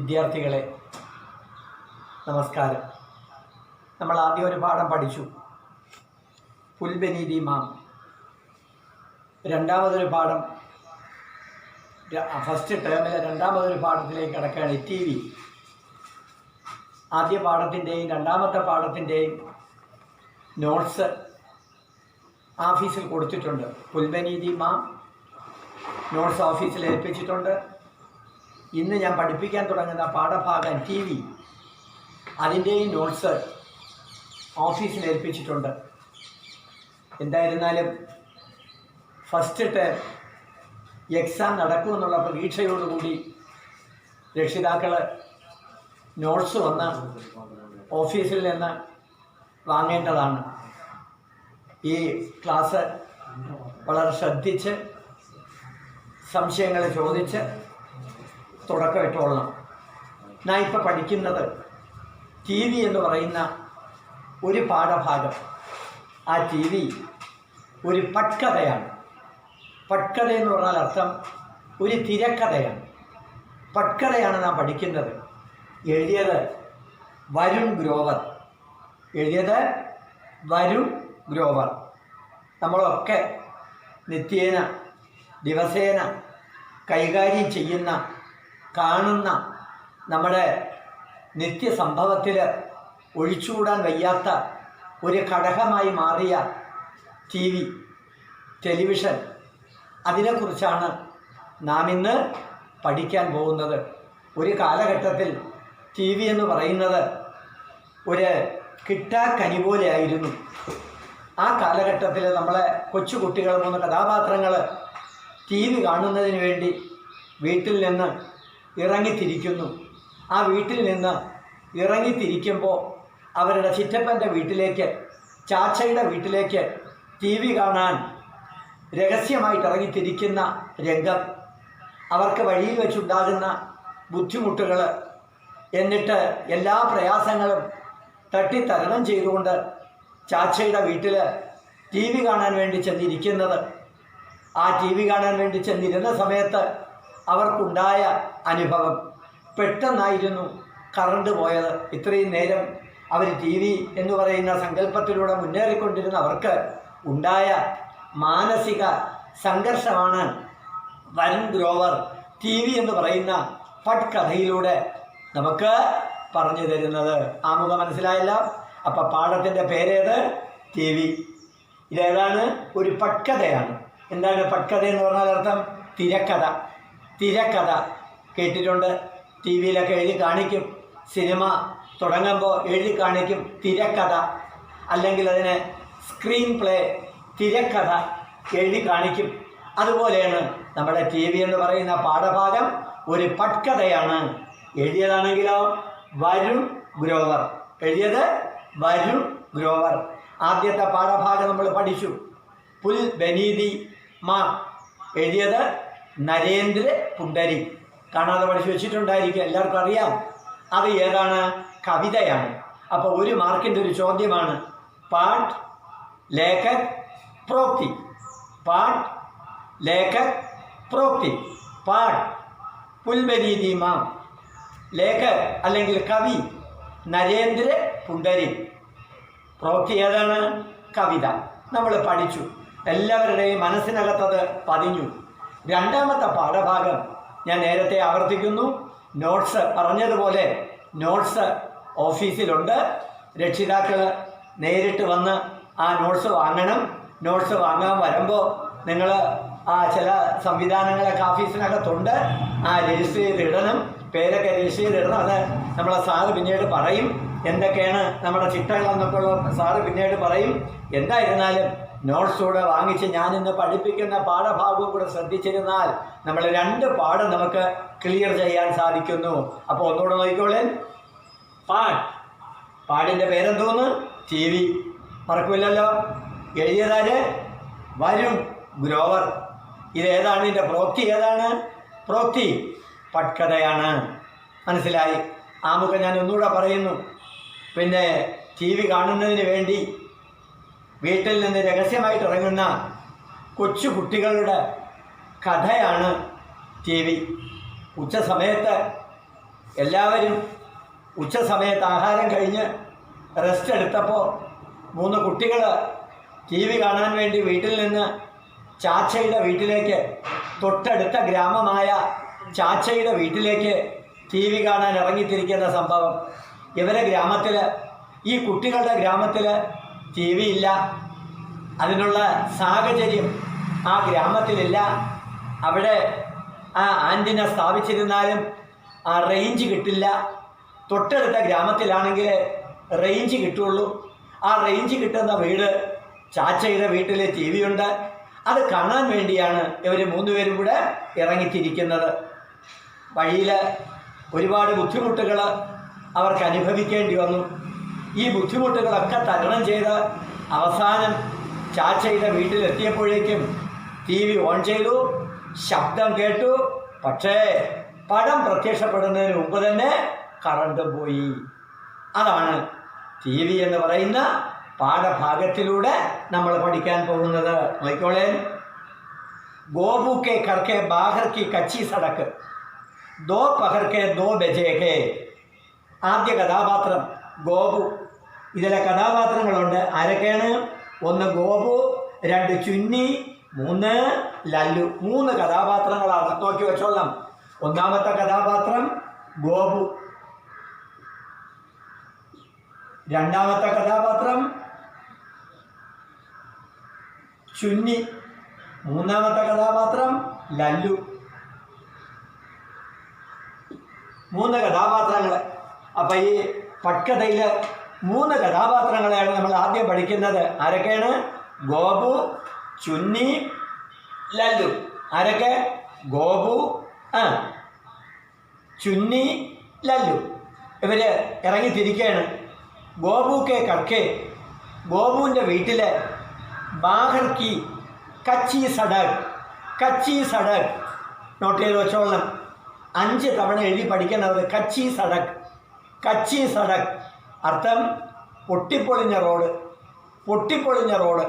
വിദ്യാർത്ഥികളെ നമസ്കാരം. നമ്മൾ ആദ്യം ഒരു പാഠം പഠിച്ചു, പുൽബനീതി മാം. രണ്ടാമതൊരു പാഠം, ഫസ്റ്റ് ടേമിലെ രണ്ടാമതൊരു പാഠത്തിലേക്ക് കിടക്കുകയാണ്, ടി വി. ആദ്യ പാഠത്തിൻ്റെയും രണ്ടാമത്തെ പാഠത്തിൻ്റെയും നോട്ട്സ് ഓഫീസിൽ കൊടുത്തിട്ടുണ്ട്. പുൽബനീതി മാം നോട്ട്സ് ഓഫീസിൽ ഏൽപ്പിച്ചിട്ടുണ്ട്. ഇന്ന് ഞാൻ പഠിപ്പിക്കാൻ തുടങ്ങുന്ന പാഠഭാഗം ടി വി, അതിൻ്റെയും നോട്ട്സ് ഓഫീസിൽ ഏൽപ്പിച്ചിട്ടുണ്ട്. എന്തായിരുന്നാലും ഫസ്റ്റ് ടേം എക്സാം നടക്കുമെന്നുള്ള പ്രതീക്ഷയോടുകൂടി രക്ഷിതാക്കൾ നോട്ട്സ് വന്ന് ഓഫീസിൽ നിന്ന് വാങ്ങേണ്ടതാണ്. ഈ ക്ലാസ് വളരെ ശ്രദ്ധിച്ച് സംശയങ്ങൾ ചോദിച്ച് തുടക്കമിട്ടോളണം. ഞാൻ ഇപ്പോൾ പഠിക്കുന്നത് ടി വി എന്ന് പറയുന്ന ഒരു പാഠഭാഗം. ആ ടി വി ഒരു പട്കഥയാണ്. പട്കഥ എന്ന് പറഞ്ഞാൽ അർത്ഥം ഒരു തിരക്കഥയാണ്. പട്കഥയാണ് നാം പഠിക്കുന്നത്. എഴുതിയത് വരുൺ ഗ്രോവർ. നമ്മളൊക്കെ നിത്യേന ദിവസേന കൈകാര്യം ചെയ്യുന്ന, കാണുന്ന, നമ്മുടെ നിത്യസംഭവത്തിൽ ഒഴിച്ചുകൂടാൻ വയ്യാത്ത ഒരു ഘടകമായി മാറിയ ടി വി, ടെലിവിഷൻ, അതിനെക്കുറിച്ചാണ് നാം ഇന്ന് പഠിക്കാൻ പോകുന്നത്. ഒരു കാലഘട്ടത്തിൽ ടി വി എന്ന് പറയുന്നത് ഒരു കിട്ടാക്കനി പോലെയായിരുന്നു. ആ കാലഘട്ടത്തിൽ നമ്മളെ കൊച്ചുകുട്ടികൾ, 3 കഥാപാത്രങ്ങൾ ടി വി കാണുന്നതിന് വേണ്ടി വീട്ടിൽ നിന്ന് ഇറങ്ങിത്തിരിക്കുന്നു. ആ വീട്ടിൽ നിന്ന് ഇറങ്ങിത്തിരിക്കുമ്പോൾ അവരുടെ ചിറ്റപ്പൻ്റെ വീട്ടിലേക്ക്, ചാച്ചയുടെ വീട്ടിലേക്ക് ടി വി കാണാൻ രഹസ്യമായിട്ട് ഇറങ്ങിത്തിരിക്കുന്ന രംഗം, അവർക്ക് വഴിയിൽ വെച്ചുണ്ടാകുന്ന ബുദ്ധിമുട്ടുകൾ, എന്നിട്ട് എല്ലാ പ്രയാസങ്ങളും തട്ടിത്തരണം ചെയ്തുകൊണ്ട് ചാച്ചയുടെ വീട്ടിൽ ടി വി കാണാൻ വേണ്ടി ചെന്നിരിക്കുന്നത്. ആ ടി വി കാണാൻ വേണ്ടി ചെന്നിരുന്ന സമയത്ത് അവർക്കുണ്ടായ അനുഭവം, പെട്ടെന്നായിരുന്നു കറണ്ട് പോയത്. ഇത്രയും നേരം അവർ ടി വി എന്ന് പറയുന്ന സങ്കല്പത്തിലൂടെ മുന്നേറിക്കൊണ്ടിരുന്ന അവർക്ക് ഉണ്ടായ മാനസിക സംഘർഷമാണ് വരുൺ ഗ്രോവർ ടി വി എന്ന് പറയുന്ന പട്കഥയിലൂടെ നമുക്ക് പറഞ്ഞു തരുന്നത്. ആമുഖം മനസ്സിലായല്ലോ? അപ്പം പാഠത്തിൻ്റെ പേരേത്? T V. ഇതേതാണ്? ഒരു പട്കഥയാണ്. എന്താണ് പട്കഥ എന്ന് പറഞ്ഞാൽ അർത്ഥം? തിരക്കഥ. തിരക്കഥ കേട്ടിട്ടുണ്ട്, ടി വിയിലൊക്കെ എഴുതി കാണിക്കും. സിനിമ തുടങ്ങുമ്പോൾ എഴുതി കാണിക്കും തിരക്കഥ, അല്ലെങ്കിൽ അതിന് സ്ക്രീൻ പ്ലേ, തിരക്കഥ എഴുതി കാണിക്കും. അതുപോലെയാണ് നമ്മുടെ ടി വി എന്ന് പറയുന്ന പാഠഭാഗം ഒരു പട്കഥയാണ്. എഴുതിയതാണെങ്കിലോ വരുൺ ഗ്രോവർ. എഴുതിയത് വരുൺ ഗ്രോവർ. ആദ്യത്തെ പാഠഭാഗം നമ്മൾ പഠിച്ചു, പുൽബനീതി മാം. എഴുതിയത് നരേന്ദ്ര പുണ്ടരി. കാണാതെ പഠിച്ചു വെച്ചിട്ടുണ്ടായിരിക്കും, എല്ലാവർക്കും അറിയാം. അത് ഏതാണ്? കവിതയാണ്. അപ്പോൾ 1 മാർക്കിൻ്റെ ഒരു ചോദ്യമാണ്, പാഠ്, ലേഖക്, പ്രോക്തി. പാഠ്, ലേഖക്, പ്രോക്തി. പാഠ് പുൽബനീതി മാം. ലേഖക് അല്ലെങ്കിൽ കവി നരേന്ദ്ര പുണ്ടരി. പ്രോക്തി ഏതാണ്? കവിത. നമ്മൾ പഠിച്ചു, എല്ലാവരുടെയും മനസ്സിനകത്തത് പതിഞ്ഞു. രണ്ടാമത്തെ പാഠഭാഗം ഞാൻ നേരത്തെ ആവർത്തിക്കുന്നു, നോട്ട്സ്. പറഞ്ഞതുപോലെ നോട്ട്സ് ഓഫീസിലുണ്ട്. രക്ഷിതാക്കൾ നേരിട്ട് വന്ന് ആ നോട്ട്സ് വാങ്ങണം. നോട്ട്സ് വാങ്ങാൻ വരുമ്പോൾ നിങ്ങൾ ചില സംവിധാനങ്ങളൊക്കെ ഓഫീസിനകത്തുണ്ട്. രജിസ്റ്റർ ചെയ്തിടണം, പേരൊക്കെ രജിസ്റ്റർ ചെയ്തിടണം. അത് നമ്മളെ സാറ് പിന്നീട് പറയും, എന്തൊക്കെയാണ് നമ്മുടെ ചിട്ടകളെന്നൊക്കെ സാറ് പിന്നീട് പറയും. എന്തായിരുന്നാലും നോട്ട്സ് കൂടെ വാങ്ങിച്ച് ഞാനിന്ന് പഠിപ്പിക്കുന്ന പാഠഭാഗവും കൂടെ ശ്രദ്ധിച്ചിരുന്നാൽ നമ്മൾ 2 പാഠം നമുക്ക് ക്ലിയർ ചെയ്യാൻ സാധിക്കുന്നു. അപ്പോൾ ഒന്നുകൂടെ നോക്കിക്കോളേ. പാഠിൻ്റെ പേരെന്തോന്ന്? TV. മറക്കില്ലല്ലോ. എഴുതിയതാര്? വരുൺ ഗ്രോവർ. ഇതേതാണ്? ഇതിൻ്റെ പ്രോക്തി ഏതാണ്? പ്രോക്തി പട്കഥയാണ്. മനസ്സിലായി? ആമുഖം ഞാൻ ഒന്നുകൂടെ പറയുന്നു. പിന്നെ ടി വി കാണുന്നതിന് വേണ്ടി വീട്ടിൽ നിന്ന് രഹസ്യമായിട്ട് ഇറങ്ങുന്ന കൊച്ചു കുട്ടികളുടെ കഥയാണ് ടി വി. ഉച്ച സമയത്ത് എല്ലാവരും ഉച്ച സമയത്ത് ആഹാരം കഴിഞ്ഞ് റെസ്റ്റ് എടുത്തപ്പോൾ 3 കുട്ടികൾ ടി വി കാണാൻ വേണ്ടി വീട്ടിൽ നിന്ന് ചാച്ചയുടെ വീട്ടിലേക്ക്, തൊട്ടടുത്ത ഗ്രാമമായ ചാച്ചയുടെ വീട്ടിലേക്ക് ടി വി കാണാൻ ഇറങ്ങിത്തിരിക്കുന്ന സംഭവം. ഇവരെ ഗ്രാമത്തിൽ, ഈ കുട്ടികളുടെ ഗ്രാമത്തിൽ ടി വി ഇല്ല. അതിനുള്ള സാഹചര്യം ആ ഗ്രാമത്തിലില്ല. അവിടെ ആ ആൻറ്റിന സ്ഥാപിച്ചിരുന്നാലും ആ റേഞ്ച് കിട്ടില്ല. തൊട്ടടുത്ത ഗ്രാമത്തിലാണെങ്കിൽ റേഞ്ച് കിട്ടുള്ളൂ. ആ റേഞ്ച് കിട്ടുന്ന വീട് ചാച്ചയുടെ വീട്ടിൽ ടി വി ഉണ്ട്. അത് കാണാൻ വേണ്ടിയാണ് ഇവർ 3 പേരും കൂടെ ഇറങ്ങിത്തിരിക്കുന്നത്. വഴിയിൽ ഒരുപാട് ബുദ്ധിമുട്ടുകൾ അവർക്ക് അനുഭവിക്കേണ്ടി വന്നു. ഈ ബുദ്ധിമുട്ടുകളൊക്കെ തരണം ചെയ്ത് അവസാനം ചാച്ചയുടെ വീട്ടിലെത്തിയപ്പോഴേക്കും ടി വി ഓൺ ചെയ്തു, ശബ്ദം കേട്ടു. പക്ഷേ പടം പ്രത്യക്ഷപ്പെടുന്നതിന് മുമ്പ് തന്നെ കറണ്ട് പോയി. അതാണ് ടി വി എന്ന് പറയുന്ന പാഠഭാഗത്തിലൂടെ നമ്മൾ പഠിക്കാൻ പോകുന്നത്. നോക്കിക്കോളേ. ഗോപു കെ കർക്കെ ബാഹർ കി കച്ചി സടക്ക്, ദോ പഹർ കെ ദോ ബജേ കെ. ആദ്യ കഥാപാത്രം ഗോപു. ഇതിലെ കഥാപാത്രങ്ങളുണ്ട്. ആരൊക്കെയാണ്? 1 ഗോപു, 2 ചുന്നി, 3 ലല്ലു. 3 കഥാപാത്രങ്ങളാണ്. നോക്കി വെച്ചോളാം. ഒന്നാമത്തെ കഥാപാത്രം ഗോപു, രണ്ടാമത്തെ കഥാപാത്രം ചുന്നി, മൂന്നാമത്തെ കഥാപാത്രം ലല്ലു. 3 കഥാപാത്രങ്ങൾ. അപ്പം ഈ പട്കഥയിൽ 3 കഥാപാത്രങ്ങളെയാണ് നമ്മൾ ആദ്യം പഠിക്കുന്നത്. ആരൊക്കെയാണ്? ഗോപു, ചുന്നി, ലല്ലു. ആരൊക്കെ? ഗോപു, ചുന്നി, ലല്ലു. ഇവർ ഇറങ്ങിത്തിരിക്കുകയാണ്. ഗോപു കെ കർക്കെ, ഗോപുവിൻ്റെ വീട്ടിൽ ബാഹർ കി കച്ചി സടക്. കച്ചി സടക് നോട്ട് ചെയ്ത് വെച്ചോളണം. 5 തവണ എഴുതി പഠിക്കുന്നത്. കച്ചി സടക്. കച്ചി സടക് അർത്ഥം പൊട്ടിപ്പൊളിഞ്ഞ റോഡ്. പൊട്ടിപ്പൊളിഞ്ഞ റോഡ്,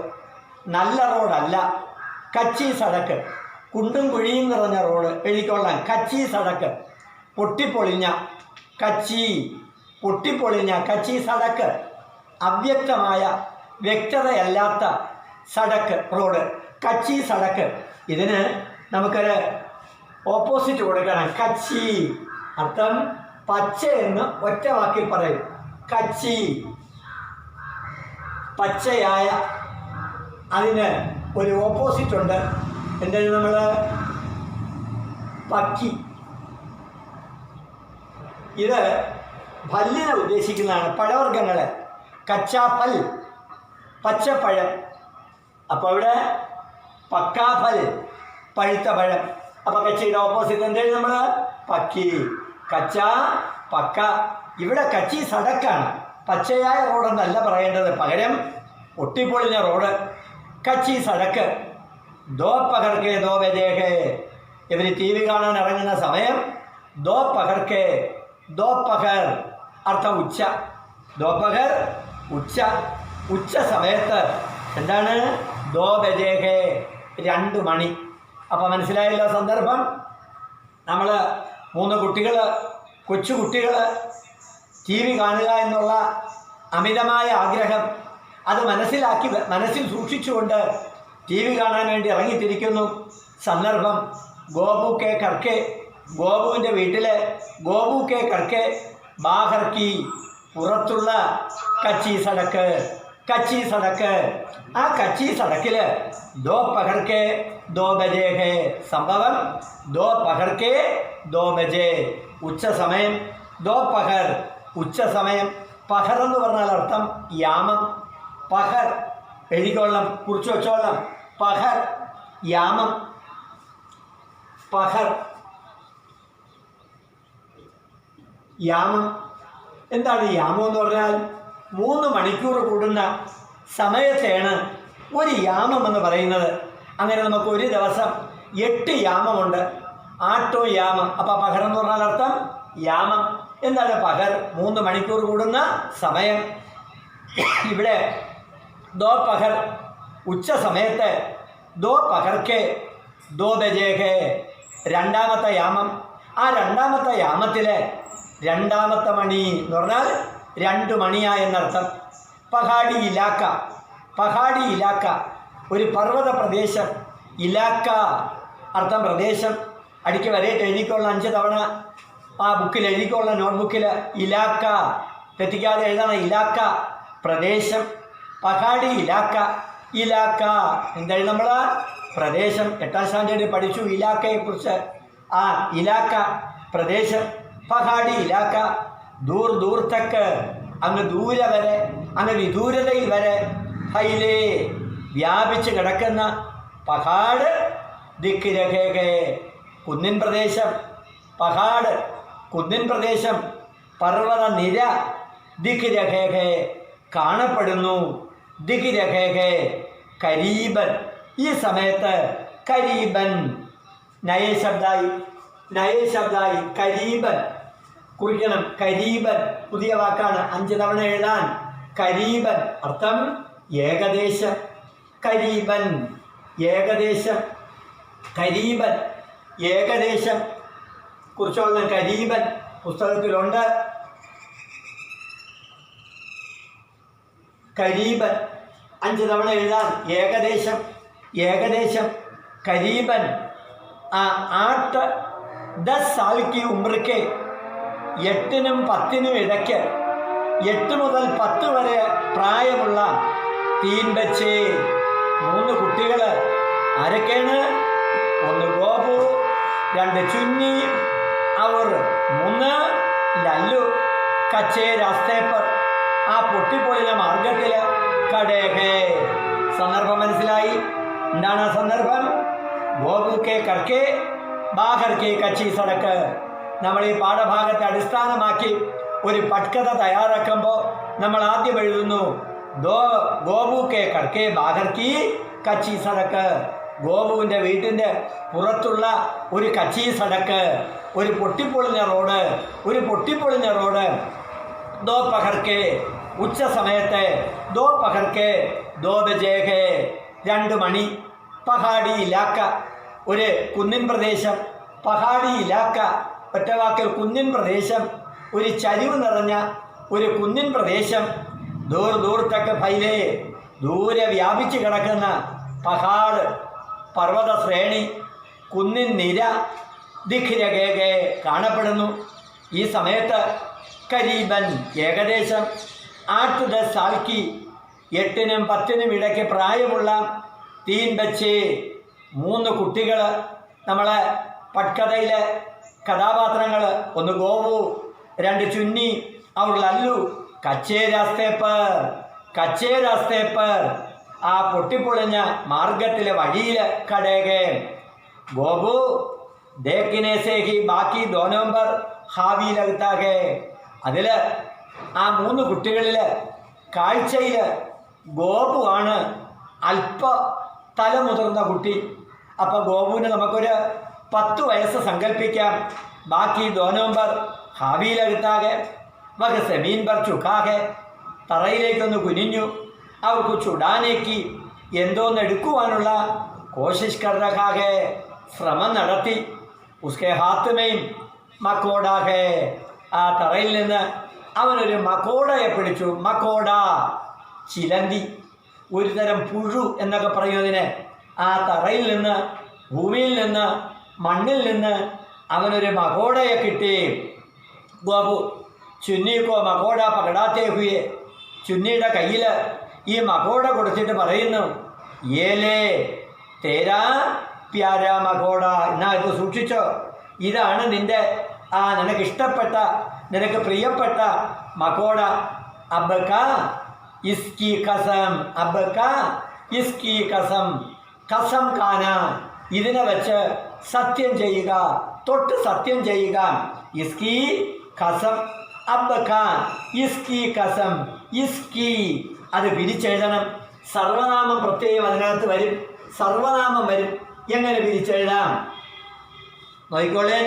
നല്ല റോഡല്ല. കച്ചി സടക്ക്, കുണ്ടും കുഴിയും നിറഞ്ഞ റോഡ്. എഴുതിക്കൊള്ളാം. കച്ചി സടക്ക്, പൊട്ടിപ്പൊളിഞ്ഞ. കച്ചി, പൊട്ടിപ്പൊളിഞ്ഞ. കച്ചി സടക്ക്, അവ്യക്തമായ, വ്യക്തതയല്ലാത്ത. സടക്ക്, റോഡ്. കച്ചി സടക്ക്. ഇതിന് നമുക്കൊരു ഓപ്പോസിറ്റ് കൊടുക്കണം. കച്ചി അർത്ഥം പച്ച എന്ന് ഒറ്റ വാക്കിൽ പറയും. കച്ചി, പച്ചയായ. അതിന് ഒരു ഓപ്പോസിറ്റ് ഉണ്ട്. എന്തായാലും നമ്മൾ പക്കി. ഇത് പല്ലിനെ ഉദ്ദേശിക്കുന്നതാണ്. പഴവർഗ്ഗങ്ങളെ. കച്ചാപ്പൽ, പച്ചപ്പഴം. അപ്പോൾ ഇവിടെ പക്കാഫൽ, പഴുത്ത പഴം. അപ്പോൾ കച്ചിയുടെ ഓപ്പോസിറ്റ് എന്തായാലും നമ്മൾ പക്കി. കച്ച, പക്ക. ഇവിടെ കച്ചി സടക്കാണ്. പച്ചയായ റോഡെന്നല്ല പറയേണ്ടത്, പകരം ഒട്ടിപ്പൊളിഞ്ഞ റോഡ്. കച്ചി സടക്ക്. ദോ പകർക്കെ ദോ ബജേക്കെ. ഇവർ ടി വി കാണാൻ ഇറങ്ങുന്ന സമയം ദോ പകർക്കെ. ദോ പകർ അർത്ഥം ഉച്ച. ദോ പകർ ഉച്ച. ഉച്ച സമയത്ത് എന്താണ്? ദോ ബജേക്കെ, 2 മണി. അപ്പോൾ മനസ്സിലായല്ലോ സന്ദർഭം. നമ്മൾ 3 കുട്ടികൾ, കൊച്ചുകുട്ടികൾ ടി വി കാണുക എന്നുള്ള അമിതമായ ആഗ്രഹം അത് മനസ്സിൽ സൂക്ഷിച്ചുകൊണ്ട് ടി വി കാണാൻ വേണ്ടി ഇറങ്ങിത്തിരിക്കുന്നു. സന്ദർഭം ഗോപു കെ കർക്കെ. ഗോപുവിൻ്റെ വീട്ടിൽ ഗോപു കെ കർക്കെ ബാഹർക്കി, പുറത്തുള്ള. കച്ചി സടക്ക്, കച്ചി സടക്ക്. ആ കച്ചി സടക്കിൽ ദോ പകർക്കെ ദോ ബജേ ഹേ. സംഭവം ദോ പകർക്കെ ദോ ബജേ, ഉച്ച സമയം. ദോ പകർ, ഉച്ച സമയം. പഹർ എന്ന് പറഞ്ഞാൽ അർത്ഥം യാമം. പഹർ എഴുതിക്കൊള്ളാം, കുറിച്ച് വെച്ചോളാം. പഹർ, യാമം. പഹർ, യാമം. എന്താണ് യാമം എന്ന് പറഞ്ഞാൽ? 3 മണിക്കൂർ കൂടുന്ന സമയത്തെയാണ് ഒരു യാമം എന്ന് പറയുന്നത്. അങ്ങനെ നമുക്ക് ഒരു ദിവസം 8 യാമമുണ്ട്. ആട്ടോ യാമം. അപ്പോൾ പഹർ എന്ന് പറഞ്ഞാൽ അർത്ഥം യാമം. എന്താണ് പഹർ? 3 മണിക്കൂർ കൂടുന്ന സമയം. ഇവിടെ ദോ പഹർ, ഉച്ച സമയത്ത്. ദോ പഹർക്കെ ദോ ബജേക്കെ, 2ാമത്തെ യാമം. ആ 2ാമത്തെ യാമത്തിൽ രണ്ടാമത്തെ മണി എന്ന് പറഞ്ഞാൽ 2 മണിയായെന്നർത്ഥം. പഹാടി ഇലാക്ക, പഹാടി ഇലാക്ക ഒരു പർവ്വത പ്രദേശം. ഇലാക്ക അർത്ഥം പ്രദേശം. അടിക്ക് വരയിട്ട് എഴുതിക്കൊള്ള 5 തവണ ആ ബുക്കിൽ എഴുതിക്കൊള്ള നോട്ട്ബുക്കിൽ ഇലാക്ക തെറ്റിക്കാതെ എഴുതണം. ഇലാക്ക പ്രദേശം. പഹാടി ഇലാക്ക, ഇലാക്ക എന്തായാലും നമ്മൾ പ്രദേശം 8ാം സ്റ്റാൻഡേർഡിൽ പഠിച്ചു ഇലാക്കയെക്കുറിച്ച്. ആ ഇലാക്ക പ്രദേശം. പഹാടി ഇലാക്ക ദൂർ ദൂർ തക്ക് അങ്ങ് ദൂരെ വരെ, അങ്ങ് വിദൂരതയിൽ വരെ. ഹൈലേ വ്യാപിച്ച് കിടക്കുന്ന. പഹാഡ് ദിക്ക് രഹേ കുന്നിൻ പ്രദേശം. പഹാഡ് കുന്നിൻ പ്രദേശം. പർവ്വത നിര. ദിക്ക് രഹേ കാണപ്പെടുന്നു. ദിക്ക് രഹേ കരീബൻ ഈ സമയത്ത്. കരീബൻ നയ ശബ്ദായി, നയ ശബ്ദായി. കരീബൻ കുറിക്കണം. കരീബൻ പുതിയ വാക്കാണ്, 5 തവണ എഴുതാൻ. കരീബൻ അർത്ഥം ഏകദേശം. കരീബൻ ഏകദേശം. കരീബൻ ഏകദേശം കുറിച്ചോളണം. കരീബൻ പുസ്തകത്തിലുണ്ട്. കരീബൻ 5 തവണ എഴുതാൻ. ഏകദേശം, ഏകദേശം. കരീബൻ. ആ 8 10 साल की उम्र के 8നും 10നും ഇടയ്ക്ക്, 8 മുതൽ 10 വരെ പ്രായമുള്ള 3 ബച്ചേ 3 കുട്ടികൾ. ആരൊക്കെയാണ്? 1 ഗോപു, 2 ചുന്നി, അവർ 3 ലല്ലു. കച്ചേ രാസ്തേ പർ ആ പൊട്ടിപ്പൊളിഞ്ഞ മാർഗത്തിൽ. കടേഹേ സന്ദർഭം മനസ്സിലായി? എന്താണ് ആ സന്ദർഭം? ഗോപു കെ കർക്കെ ബാഹർ കെ കച്ചി സടക്ക്. നമ്മൾ ഈ പാഠഭാഗത്തെ അടിസ്ഥാനമാക്കി ഒരു പട്കഥ തയ്യാറാക്കുമ്പോൾ നമ്മൾ ആദ്യം എഴുതുന്നു ഗോപു കെ കർക്കെ ബാഹർ കി കച്ചി സടക്ക്. ഗോപുവിൻ്റെ വീട്ടിൻ്റെ പുറത്തുള്ള ഒരു കച്ചി സടക്ക്, ഒരു പൊട്ടിപ്പൊളിഞ്ഞ റോഡ്, ഒരു പൊട്ടിപ്പൊളിഞ്ഞ റോഡ്. ദോ പഹർക്കെ ഉച്ച സമയത്തെ. ദോ പഹർക്കെ ദോ ബജേഹെ 2 മണി. പഹാടി ഇലാക്ക ഒരു കുന്നിൻ പ്രദേശം. പഹാടി ഇലാക്ക ഒറ്റവാക്കിൽ കുന്നിൻ പ്രദേശം. ഒരു ചരിവ് നിറഞ്ഞ ഒരു കുന്നിൻ പ്രദേശം. ദൂർ ദൂർ തക്ക് ഫൈലേ ദൂരെ വ്യാപിച്ച് കിടക്കുന്ന. പഹാഡ് പർവ്വത ശ്രേണി, കുന്നിൻ നിര. ദിഖ് രഹേ കാണപ്പെടുന്നു. ഈ സമയത്ത് കരീബൻ ഏകദേശം 8-10 साल की 8നും 10നും ഇടയ്ക്ക് പ്രായമുള്ള 3 ബച്ചേ 3 കുട്ടികൾ. നമ്മളെ പട്കഥയിലെ കഥാപാത്രങ്ങൾ 1 ഗോപു, 2 ചുന്നി, അവർ ലല്ലു. കച്ചേ രാസ്തേ പർ, കച്ചേ രാസ്തേ പർ ആ പൊട്ടിപ്പൊളിഞ്ഞ മാർഗത്തിലെ വഴിയിൽ. കടേകെ ഗോപു ദേക്കിനെ സേ ഹി ബാക്കി 2 നവംബർ ഹാവി ലഗ്താകെ. അതിൽ ആ 3 കുട്ടികളിൽ കാഴ്ചയിൽ ഗോപു ആണ് അല്പ തലമുതിർന്ന കുട്ടി. അപ്പോൾ ഗോപുവിന് നമുക്കൊരു 10 വയസ്സ് സങ്കല്പിക്കാം. ബാക്കി 2 നവംബർ ഹാവി ലഗ്താകെ. വക സെമീൻ പർ ചുക്കാകെ തറയിലേക്കൊന്ന് കുനിഞ്ഞു. അവർക്ക് ചുടാനേക്ക് എന്തോന്ന് എടുക്കുവാനുള്ള കോശിഷ് കർ രഹാകെ ശ്രമം നടത്തി. ഉസ്കെ ഹാത്തുമേയും മക്കോടാകെ ആ തറയിൽ നിന്ന് അവനൊരു മക്കോടയെ പിടിച്ചു. മക്കോട ചിലന്തി, ഒരു തരം പുഴു എന്നൊക്കെ പറയുന്നതിന്. ആ തറയിൽ നിന്ന്, ഭൂമിയിൽ നിന്ന്, മണ്ണിൽ നിന്ന് അവനൊരു മക്കോടയെ കിട്ടി. ഗോപു ചുന്നിക്കോ മക്കോട പകടാത്തേ ഹുയെ. ചുന്നിയുടെ കയ്യിൽ ഈ മക്കോട കൊടുത്തിട്ട് പറയുന്നു, ഏലേ തേരാ പ്യാര മക്കോട. എന്നാ ഇത് സൂക്ഷിച്ചോ, ഇതാണ് നിൻ്റെ നിനക്കിഷ്ടപ്പെട്ട, നിനക്ക് പ്രിയപ്പെട്ട മക്കോട. അബ്ബക്ക ഇസ്കി കസം, അബ്ബക്ക ഇസ്കി കസം. കസം കാന ഇതിനെ വെച്ച് സത്യം ചെയ്യുക, തൊട്ട് സത്യം ചെയ്യുക. ഇസ്കി കസം, അബ്ബക്ക ഇസ്കി കസം. ഇസ്കി അത് പിരിച്ചെഴുതണം. സർവനാമം പ്രത്യേകം അതിനകത്ത് വരും, സർവനാമം വരും. എങ്ങനെ പിരിച്ചെഴുതാം നോക്കിക്കോളേൻ.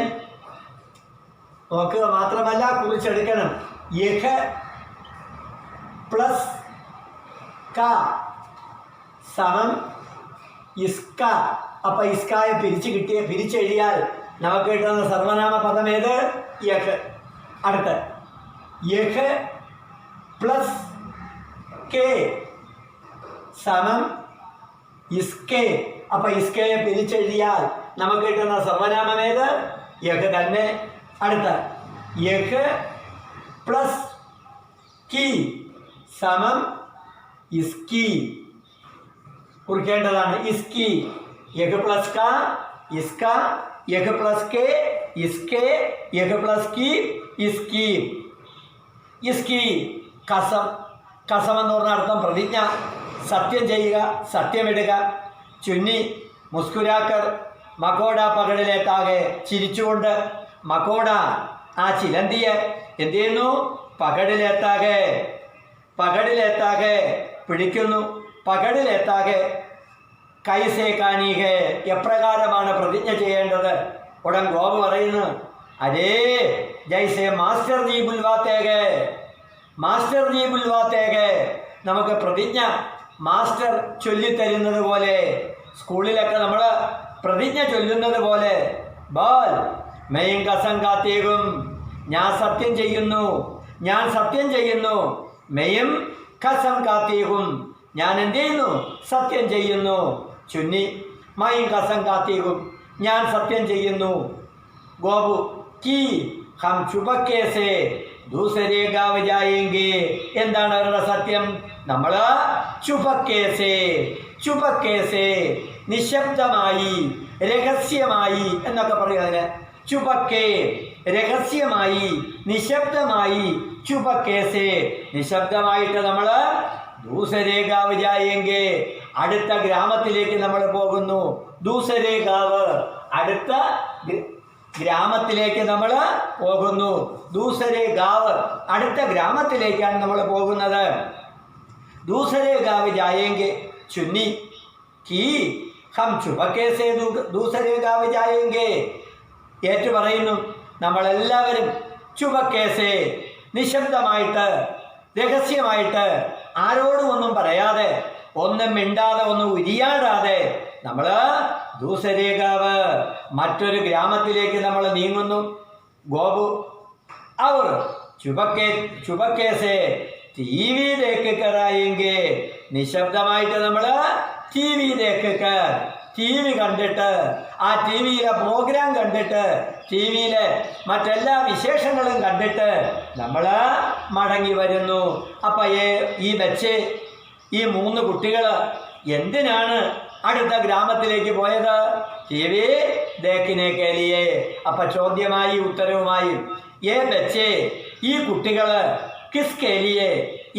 നോക്കുക മാത്രമല്ല കുറിച്ചെടുക്കണം. യഹ പ്ലസ് ക സമം ഇസ്ക. അപ്പം ഇസ്കായെ പിരിച്ചെഴുതിയാൽ നമുക്ക് കിട്ടുന്ന സർവനാമ പദം ഏത്? യഹ്. അടുത്ത യഹ് പ്ലസ് കെ സമം ഇസ്കെ. അപ്പൊ ഇസ്കയെ പിരിച്ചെഴുതിയാൽ നമുക്ക് കിട്ടുന്ന സർവനാമം ഏത്? യഹ് തന്നെ. അടുത്ത യഹ് പ്ലസ് കി സമം ഇസ്കി. കുറിക്കേണ്ടതാണ് ഇസ്കി. യഹ് പ്ലസ് ക ഇസ്ക, യഹ് പ്ലസ് കെ ഇസ്കെ, യഹ് പ്ലസ് കി ഇസ്കി. ഇസ്കി കസം. കസം എന്ന് പറഞ്ഞ അർത്ഥം പ്രതിജ്ഞ, സത്യം ചെയ്യുക, സത്യമിടുക. ചുന്നി മുസ്കുരാക്കർ മക്കോട പകടിലേത്താകെ ചിരിച്ചുകൊണ്ട്. മക്കോട ആ ചിലന്തിയെ എന്ത് ചെയ്യുന്നു? പകടിലേത്താകെ പിടിക്കുന്നു. പകടിലേത്താകെ കൈസേ കാനീകെ എപ്രകാരമാണ് പ്രതിജ്ഞ ചെയ്യേണ്ടത്? ഉടൻ ഗോപു പറയുന്നു, അരേ ജൈസേ മാസ്റ്റർ ജി ബുൽവാത്തേകെ, മാസ്റ്റർ ജി ബുൽവാത്തേകെ. നമുക്ക് പ്രതിജ്ഞ മാസ്റ്റർ ചൊല്ലിത്തരുന്നത് പോലെ, സ്കൂളിലൊക്കെ നമ്മൾ പ്രതിജ്ഞ ചൊല്ലുന്നത് പോലെ. ബാൽ മെയിൻ കസം കാത്തേകും, ഞാൻ സത്യം ചെയ്യുന്നു, ഞാൻ സത്യം ചെയ്യുന്നു. മെയും കസം കാത്തേകും, ഞാൻ എന്ത് ചെയ്യുന്നു? സത്യം ചെയ്യുന്നു. ചുന്നി മയും കസം കാത്തേകും, ഞാൻ സത്യം ചെയ്യുന്നു. ഗോപു കി ഹം ചുപക്കേസേ ദൂസരേ ഗാവ് ജായേംഗേ. എന്താണ് അവരുടെ സത്യം? നമ്മൾ ചുപക്കേസേ നിശബ്ദമായി, രഹസ്യമായി എന്നൊക്കെ പറയും അതിന്. ചുപക്കേ രഹസ്യമായി, നിശബ്ദമായി. ചുപക്കേസേ നിശബ്ദമായിട്ട് നമ്മൾ ദൂസരേ ഗാവ് ജായേംഗേ അടുത്ത ഗ്രാമത്തിലേക്ക് നമ്മൾ പോകുന്നു. ദൂസരേ ഗാവ് അടുത്ത ഗ്രാമത്തിലേക്ക് നമ്മൾ പോകുന്നു. ദൂസരേ ഗാവ് അടുത്ത ഗ്രാമത്തിലേക്കാണ് നമ്മൾ പോകുന്നത്. ദൂസരേ ഗാവ് ജായേംഗെ. ചുന്നി കി ഹം ചുപക്കേസേ ദൂസരേ ഗാവ് ജായേംഗെ. ഏറ്റു പറയുന്നു, നമ്മളെല്ലാവരും ചുപക്കേസേ നിശബ്ദമായിട്ട്, രഹസ്യമായിട്ട്, ആരോടും ഒന്നും പറയാതെ, ഒന്നും മിണ്ടാതെ, ഒന്നും ഉരിയാടാതെ നമ്മൾ ദൂസരേഖാവ് മറ്റൊരു ഗ്രാമത്തിലേക്ക് നമ്മൾ നീങ്ങുന്നു. ഗോപു അവർ ചുപക്കേസേ ടി വിയിലേക്ക് കയറായെങ്കിൽ നിശബ്ദമായിട്ട് നമ്മൾ ടി വിയിലേക്ക് ടി വി കണ്ടിട്ട്, ആ ടി വിയിലെ പ്രോഗ്രാം കണ്ടിട്ട്, ടി വിയിലെ മറ്റെല്ലാ വിശേഷങ്ങളും കണ്ടിട്ട് നമ്മൾ മടങ്ങി വരുന്നു. അപ്പം ഈ ബച്ചെ, ഈ 3 കുട്ടികൾ എന്തിനാണ് അടുത്ത ഗ്രാമത്തിലേക്ക് പോയത്? ടി വി ദേക്കിനെ കേലിയെ. അപ്പം ചോദ്യമായി ഉത്തരവുമായി ബച്ചെ, ഈ കുട്ടികൾ കിസ് കേലിയെ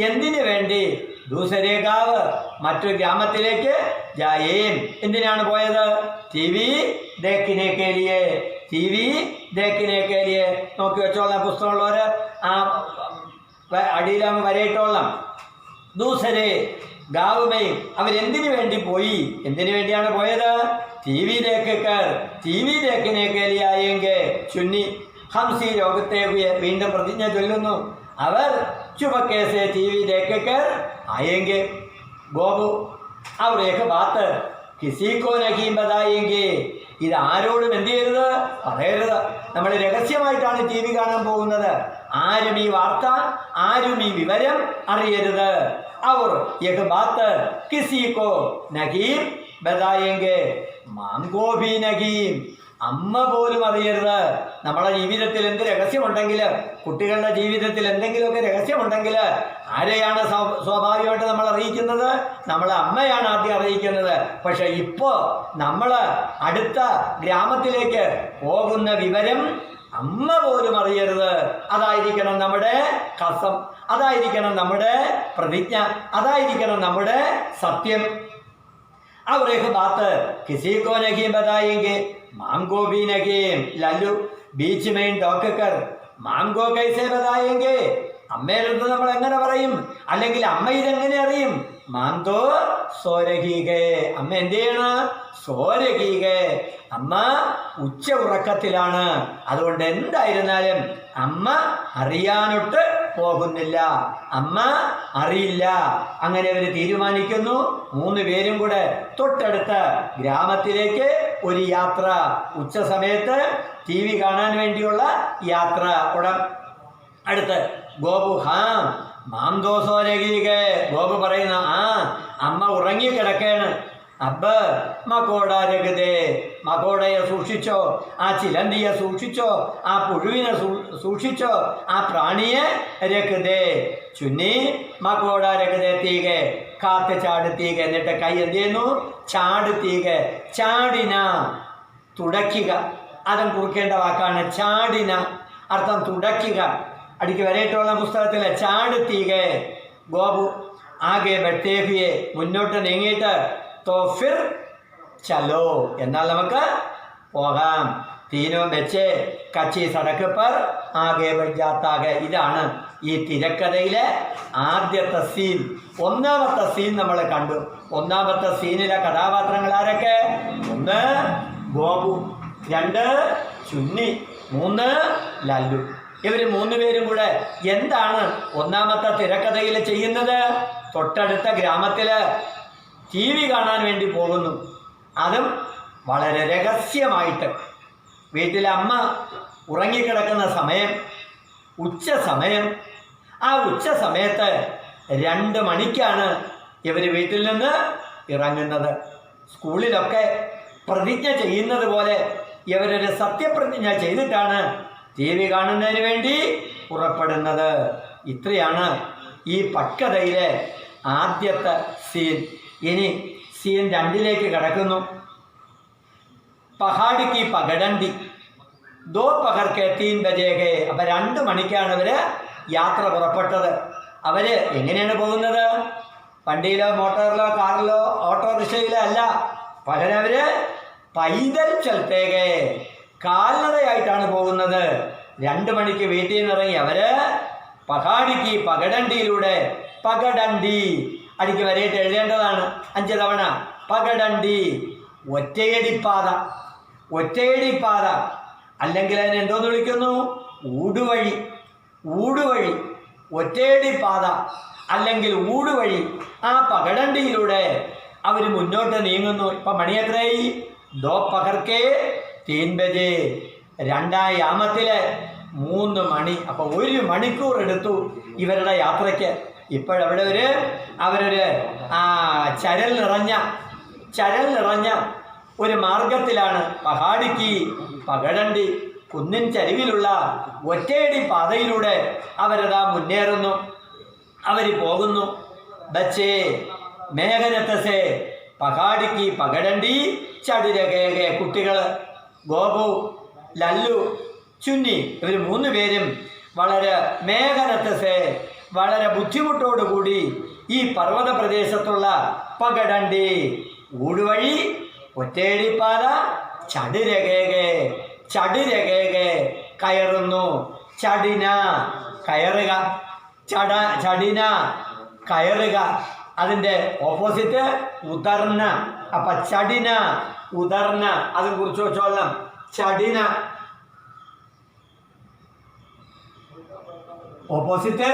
എന്തിനു വേണ്ടി ദൂസരേഖാവ് മറ്റൊരു ഗ്രാമത്തിലേക്ക് ജായേം എന്തിനാണ് പോയത്? ടി വി ദേക്കിനെ കേലിയെ. ടി വി ദേക്കിനെ കേലിയെ. നോക്കി വെച്ചോളാം പുസ്തകമുള്ളവർ, ആ അടിയിലാകുമ്പോൾ വരയിട്ടോളാം. ദൂസരേ ഗാവുമേയും അവരെന്തിനു വേണ്ടി പോയി? എന്തിനു വേണ്ടിയാണ് പോയത്? TV ദേക്കിനെ കേലിയായെങ്കിൽ. ചുന്നി ഹംസി രോഗത്തെ വീണ്ടും പ്രതിജ്ഞ ചൊല്ലുന്നു, അവർ ചുപക്കേസേ ടി വി ദേക്കർ ആയെങ്കിൽ. ഗോപു അവർ ഏക ബാത്ത് കിസിക്കോ നഹീം ബതായെങ്കിൽ. ഇത് ആരോടും എന്ത് ചെയ്യരുത്? പറയരുത്. നമ്മൾ രഹസ്യമായിട്ടാണ് ടി വി കാണാൻ പോകുന്നത്. ആരും ഈ വാർത്ത, ആരും ഈ വിവരം അറിയരുത്. അവർ ഏക ബാത്ത് കിസിക്കോ നഹീം ബതായെങ്കിൽ. മാങ്കോ ഭീ നഹീം, അമ്മ പോലും അറിയരുത്. നമ്മളെ ജീവിതത്തിൽ എന്ത് രഹസ്യമുണ്ടെങ്കിൽ, കുട്ടികളുടെ ജീവിതത്തിൽ എന്തെങ്കിലുമൊക്കെ രഹസ്യമുണ്ടെങ്കിൽ ആരെയാണ് സ്വാഭാവികമായിട്ട് നമ്മൾ അറിയിക്കുന്നത്? നമ്മളെ അമ്മയാണ് ആദ്യം അറിയിക്കുന്നത്. പക്ഷെ ഇപ്പോൾ നമ്മൾ അടുത്ത ഗ്രാമത്തിലേക്ക് പോകുന്ന വിവരം അമ്മ പോലും അറിയരുത്. അതായിരിക്കണം നമ്മുടെ കസം, അതായിരിക്കണം നമ്മുടെ പ്രതിജ്ഞ, അതായിരിക്കണം നമ്മുടെ സത്യം. और एक बात किसी को नहीं बताएंगे, मांगो भी नहीं. लल्लू बीच में टोक कर മാംഗോ കൈസേ ബതായെങ്കിൽ, അമ്മയുടെ നമ്മൾ എങ്ങനെ പറയും? അല്ലെങ്കിൽ അമ്മ ഇതെങ്ങനെ അറിയും? മാന്തോ സോരഹീകേ, അമ്മ എന്ത് ചെയ്യണം? സോരഹീകേ, അമ്മ ഉച്ച ഉറക്കത്തിലാണ്. അതുകൊണ്ട് എന്തായിരുന്നാലും അമ്മ അറിയാനൊട്ട് പോകുന്നില്ല, അമ്മ അറിയില്ല. അങ്ങനെ അവർ തീരുമാനിക്കുന്നു. 3 പേരും കൂടെ തൊട്ടടുത്ത ഗ്രാമത്തിലേക്ക് ഒരു യാത്ര. ഉച്ച സമയത്ത് ടി വി കാണാൻ വേണ്ടിയുള്ള യാത്ര. അടുത്ത് ഗോപു ഹാം മാം ദോസോരകീകെ ഗോപു പറയുന്ന ആ അമ്മ ഉറങ്ങിക്കിടക്കാണ്. അബ്ബ മക്കോടാരകതേ മക്കോടയെ സൂക്ഷിച്ചോ, ആ ചിലന്തിയെ സൂക്ഷിച്ചോ, ആ പുഴുവിനെ സൂക്ഷിച്ചോ, ആ പ്രാണിയെ രകതേ ചുന്നി മക്കോടാരകതേ തീകെ കാത്ത് ചാടുത്തീക. എന്നിട്ട് കൈ എന്ത് ചെയ്യുന്നു? ചാടുത്തീക. ചാടിന തുടയ്ക്കുക. അതും കുറിക്കേണ്ട വാക്കാണ് ചാടിന. അർത്ഥം തുടയ്ക്കുക. അടിക്ക് വരയിട്ടുള്ള പുസ്തകത്തിൽ ചാടുത്തീക. ഗോപു ആകെ ബട്ടേഹിയെ മുന്നോട്ട് നീങ്ങിയിട്ട് തോഫിർ ചലോ എന്നാൽ നമുക്ക് പോകാം. തീനോ വെച്ച് കച്ചി സടക്ക് പർ ആകെ ബജാത്താകെ. ഇതാണ് ഈ തിരക്കഥയിലെ ആദ്യത്തെ സീൻ. ഒന്നാമത്തെ സീൻ നമ്മൾ കണ്ടു. ഒന്നാമത്തെ സീനിലെ കഥാപാത്രങ്ങൾ ആരൊക്കെ? 1 ഗോപു, 2 ചുന്നി, 3 ലല്ലു. ഇവർ 3 പേരും കൂടെ എന്താണ് ഒന്നാമത്തെ തിരക്കഥയിൽ ചെയ്യുന്നത്? തൊട്ടടുത്ത ഗ്രാമത്തിൽ TV കാണാൻ വേണ്ടി പോകുന്നു. അതും വളരെ രഹസ്യമായിട്ട്. വീട്ടിലെ അമ്മ ഉറങ്ങിക്കിടക്കുന്ന സമയം, ഉച്ച സമയം. ആ ഉച്ച സമയത്ത് 2 മണിക്കാണ് ഇവർ വീട്ടിൽ നിന്ന് ഇറങ്ങുന്നത്. സ്കൂളിലൊക്കെ പ്രതിജ്ഞ ചെയ്യുന്നത് പോലെ ഇവരൊരു സത്യപ്രതിജ്ഞ ചെയ്തിട്ടാണ് TV കാണുന്നതിന് വേണ്ടി പുറപ്പെടുന്നത്. ഇത്രയാണ് ഈ പട്കഥയിലെ ആദ്യത്തെ സീൻ. ഇനി സീൻ 2ലേക്ക് കടക്കുന്നു. പഹാഡിക്ക് പകടണ്ടി ദോ പകർക്കെ 3 ബജേകെ. അപ്പം 2 മണിക്കാണ് അവർ യാത്ര പുറപ്പെട്ടത്. അവർ എങ്ങനെയാണ് പോകുന്നത്? വണ്ടിയിലോ മോട്ടോറിലോ കാറിലോ ഓട്ടോറിക്ഷയിലോ അല്ല. പകരം അവർ പൈതൽ ചലത്തേകെ കാൽനടയായിട്ടാണ് പോകുന്നത്. 2 മണിക്ക് വീട്ടിൽ നിന്ന് ഇറങ്ങി അവർ പഹാഡിക്ക് പകടണ്ടിയിലൂടെ പകടണ്ടി അടിക്ക് വരയിട്ട് എഴുതേണ്ടതാണ് 5 തവണ. പകടണ്ടി ഒറ്റയടിപ്പാത. ഒറ്റയടിപ്പാത അല്ലെങ്കിൽ അതിന് എന്തോന്ന് വിളിക്കുന്നു? ഊടുവഴി. ഊടുവഴി, ഒറ്റയടിപ്പാത അല്ലെങ്കിൽ ഊടുവഴി. ആ പകടണ്ടിയിലൂടെ അവർ മുന്നോട്ട് നീങ്ങുന്നു. ഇപ്പം മണി എത്രയായി? ദോ പകർക്കേ 3 ബജേ. 2-ാം യാമത്തിലെ 3 മണി. അപ്പോൾ 1 മണിക്കൂർ എടുത്തു ഇവരുടെ യാത്രയ്ക്ക്. ഇപ്പോഴവിടെ അവരൊരു ചരൽ നിറഞ്ഞ ഒരു മാർഗത്തിലാണ്. പഹാഡിക്ക് പകടണ്ടി കുന്നിൻ ചരിവിലുള്ള ഒറ്റയടി പാതയിലൂടെ അവരതാ മുന്നേറുന്നു. അവർ പോകുന്നു. ബച്ചേ മേഘനത്തസേ പഹാഡിക്ക് പകടണ്ടി ചടുരകേകെ. കുട്ടികൾ ഗോപു, ലല്ലു, ചുന്നി ഇവർ 3 പേരും വളരെ മേഘനത്തസേ വളരെ ബുദ്ധിമുട്ടോടുകൂടി ഈ പർവ്വത പ്രദേശത്തുള്ള പകടണ്ടി ഊടുവഴി, ഒറ്റയടിപ്പാത, ചടുരകേകെ കയറുന്നു. ചടിന കയറുക, ചടിന കയറുക. അതിൻ്റെ ഓപ്പോസിറ്റ് ഉദർന. അപ്പം ചടിന ഉദർന അതും കുറിച്ച് വെച്ചോളാം. ചടിന ഓപ്പോസിറ്റ്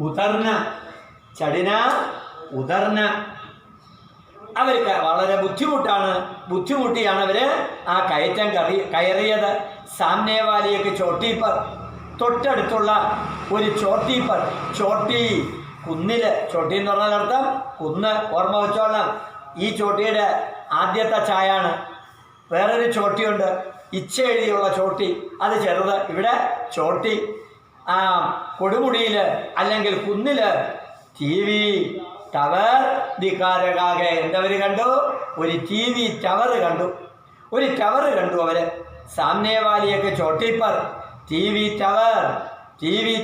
ഉദർന ചടിന ഉദർന. അവർക്ക് വളരെ ബുദ്ധിമുട്ടിയാണ് അവർ ആ കയറ്റം കയറിയത്. സാമ്നേവാലിയൊക്കെ ചോട്ടീപ്പർ തൊട്ടടുത്തുള്ള ഒരു ചോട്ടീപ്പർ. ചോട്ടി കുന്നിൽ. ചോട്ടി എന്ന് പറഞ്ഞാൽ അർത്ഥം കുന്ന്. ഓർമ്മ വെച്ചോളാം. ഈ ചോട്ടിയുടെ ആദ്യത്തെ ചായാണ്. വേറൊരു ചോട്ടിയുണ്ട്, ഇച്ച എഴുതിയുള്ള ചോട്ടി, അത് ചെറുത്. ഇവിടെ ചോട്ടി. ആ കൊടുമുടിയിൽ അല്ലെങ്കിൽ കുന്നിൽ TV ടവർ ദിക്കാരകാകെ എന്തവർ കണ്ടു? ഒരു TV ടവർ കണ്ടു. അവർ. സാമ്നേവാലിയൊക്കെ ചോട്ടിപ്പർ TV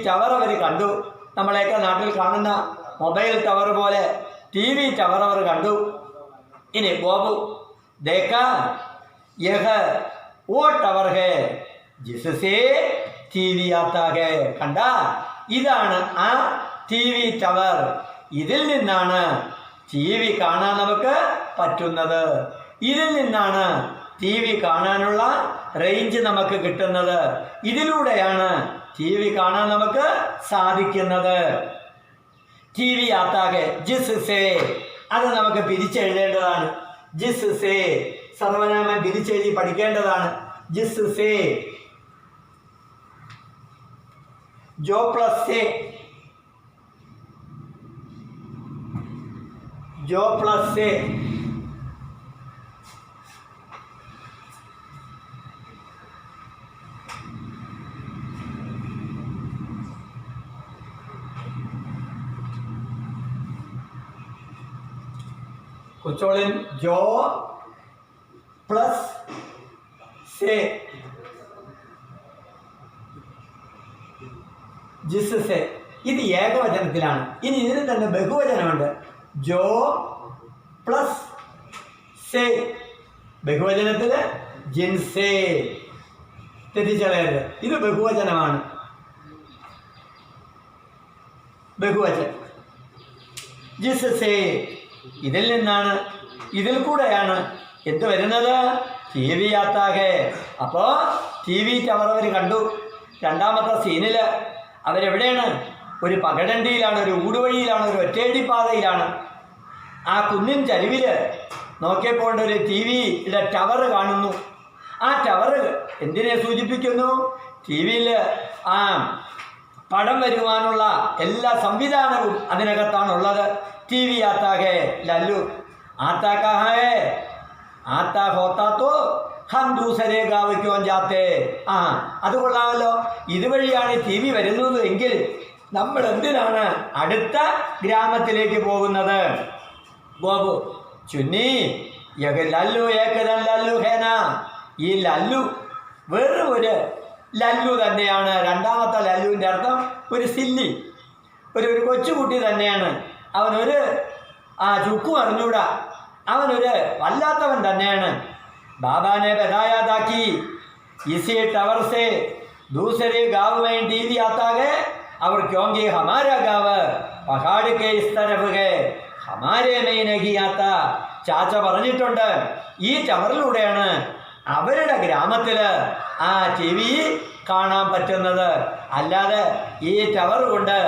ടവർ അവർ കണ്ടു. നമ്മളെയൊക്കെ നാട്ടിൽ കാണുന്ന മൊബൈൽ ടവർ പോലെ TV ടവർ അവർ കണ്ടു. ഇനി ഗോപു ദേഖ യഹ ഓ ടവർ ഹേ ജിസ്സേ TV ആത്താ ഹേ. കണ്ട, ഇതാണ് ആ TV ടവർ. ഇതിൽ നിന്നാണ് TV കാണാൻ നമുക്ക് പറ്റുന്നത്. ഇതിൽ നിന്നാണ് TV കാണാനുള്ള റേഞ്ച് നമുക്ക് കിട്ടുന്നത്. ഇതിലൂടെയാണ് TV കാണാൻ നമുക്ക് സാധിക്കുന്നത്. TV ആത്താകെ ജിസ്സേ അത് നമുക്ക് പിരിച്ചെഴുതേണ്ടതാണ്. ജിസ്സേ സർവനാമം പിരിച്ചെഴുതി പഠിക്കേണ്ടതാണ്. ജിസ്സേ जो प्लस से, जो प्लस से, कुचोलिन जो प्लस से, ജിസ്സെ. ഇത് ഏകവചനത്തിലാണ്. ഇനി ഇതിന് തന്നെ ബഹുവചനമുണ്ട്. ജോ പ്ലസ് സേ, ബഹുവചനത്തിൽ ജിൻസേ. തെറ്റിച്ചളയരുത്, ഇത് ബഹുവചനമാണ്. ബഹുവചനം ജിസ്സേ. ഇതിൽ നിന്നാണ്, ഇതിൽ കൂടെയാണ് എന്ത് വരുന്നത്? ടി വി യാത്താകെ. അപ്പോൾ ടി വി ടവർ അവർ കണ്ടു. രണ്ടാമത്തെ സീനിൽ അവരെവിടെയാണ്? ഒരു പകടണ്ടിയിലാണ്, ഒരു ഊടുവഴിയിലാണ്, ഒരു ഒറ്റയടി പാതയിലാണ്. ആ കുന്നിൻ ചരിവിൽ നോക്കിയപ്പോൾ ഒരു ടി വിയുടെ ടവർ കാണുന്നു. ആ ടവർ എന്തിനെ സൂചിപ്പിക്കുന്നു? ടി വിയിൽ ആ പടം വരുവാനുള്ള എല്ലാ സംവിധാനവും അതിനകത്താണുള്ളത്. ടി വി ആത്താകെ ലല്ലു ആത്താ കഹാ ഹൈ, ആത്താ ഹോത്താ തോ ഹം ദൂസരേ ഗാവ് ക്യോം ജാത്തേ. അത് കൊള്ളാമല്ലോ. ഇതുവഴിയാണ് ടി വി വരുന്നത് എങ്കിൽ നമ്മൾ എന്തിനാണ് അടുത്ത ഗ്രാമത്തിലേക്ക് പോകുന്നത്? ബാബു ചുന്നി ലല്ലു ഏകദം ലല്ലു ഹേന. ഈ ലല്ലു വെറും ഒരു ലല്ലു തന്നെയാണ്. രണ്ടാമത്തെ ലല്ലുവിൻ്റെ അർത്ഥം ഒരു സില്ലി, ഒരു കൊച്ചുകുട്ടി തന്നെയാണ്. അവനൊരു ചുക്കും അറിഞ്ഞൂടാ, അവനൊരു വല്ലാത്തവൻ തന്നെയാണ്. ബാബാനെ ബതായാതാക്കി इसी टावर से दूसरे गाँव में टीवी आता है और क्योंकि हमारा गाँव पहाड़ के इस तरफ है, हमारे में नहीं आता. ചാച്ച പറഞ്ഞിട്ടുണ്ട് ഈ ടവറിലൂടെയാണ് അവരുടെ ഗ്രാമത്തിൽ ആ ടി വി കാണാൻ പറ്റുന്നത്. അല്ലാതെ ഈ ടവർ കൊണ്ട്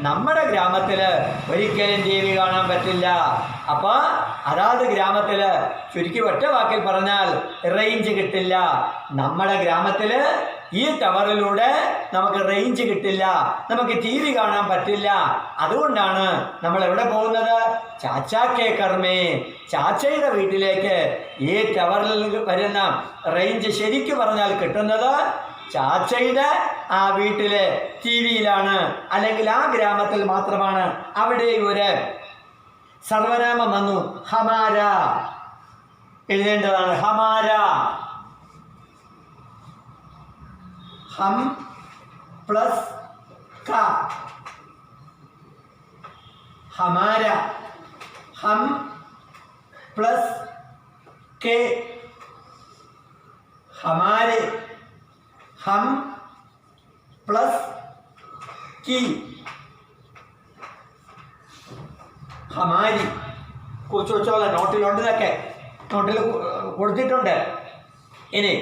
നമ്മുടെ ഗ്രാമത്തിൽ ഒരിക്കലും ടി വി കാണാൻ പറ്റില്ല. അപ്പോൾ അതാത് ഗ്രാമത്തിൽ ചുരുക്കി ഒറ്റ വാക്കിൽ പറഞ്ഞാൽ റേഞ്ച് കിട്ടില്ല. നമ്മുടെ ഗ്രാമത്തിൽ ഈ ടവറിലൂടെ നമുക്ക് റേഞ്ച് കിട്ടില്ല, നമുക്ക് ടി വി കാണാൻ പറ്റില്ല. അതുകൊണ്ടാണ് നമ്മൾ എവിടെ പോകുന്നത്? ചാച്ചാക്കേ കർമ്മേ, ചാച്ചയുടെ വീട്ടിലേക്ക്. ഈ ടവറിൽ വരുന്ന റേഞ്ച് ശരിക്കു പറഞ്ഞാൽ കിട്ടുന്നത് ചാച്ചയുടെ ആ വീട്ടിലെ ടി വിയിലാണ്, അല്ലെങ്കിൽ ആ ഗ്രാമത്തിൽ മാത്രമാണ്. അവിടെ ഒരു സർവനാമം വന്നു, ഹമാര എഴുതേണ്ടതാണ്. ഹമാര, ഹം പ്ലസ് ക, ഹമാര. ഹം പ്ലസ് കെ, ഹമാരെ. हम प्लस की, हमारी. കൊച്ചുകൊച്ചുള്ള നോട്ടിലുണ്ട്, ഇതൊക്കെ നോട്ടിൽ കൊടുത്തിട്ടുണ്ട്. ഇനി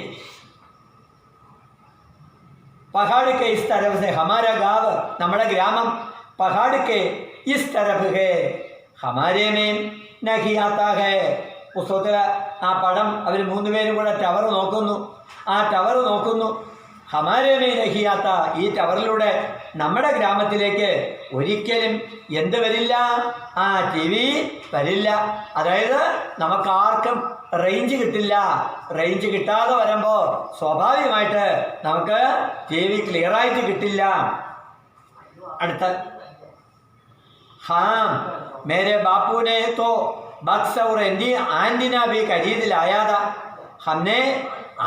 പഹാड़ के इस तरफ से हमारा गाँव, നമ്മുടെ ഗ്രാമം पहाड़ के इस तरफ है, हमारे में नहीं आता है. പുസ്തകത്തിൽ ആ പടം അവർ മൂന്നുപേരും കൂടെ ടവർ നോക്കുന്നു. ആ ടവർ നോക്കുന്നു. ഹമാരെ മേ നഹിയാത്ത, ഈ ടവറിലൂടെ നമ്മുടെ ഗ്രാമത്തിലേക്ക് ഒരിക്കലും എന്ത് വരില്ല? ആ ടി വി വരില്ല. അതായത് നമുക്കാർക്കും റേഞ്ച് കിട്ടില്ല. റേഞ്ച് കിട്ടാതെ വരുമ്പോൾ സ്വാഭാവികമായിട്ട് നമുക്ക് ടി വി ക്ലിയറായിട്ട് കിട്ടില്ല. അടുത്ത, हाँ मेरे बापू ने तो बक्स और एंटीना भी खरीद लाया था. हमने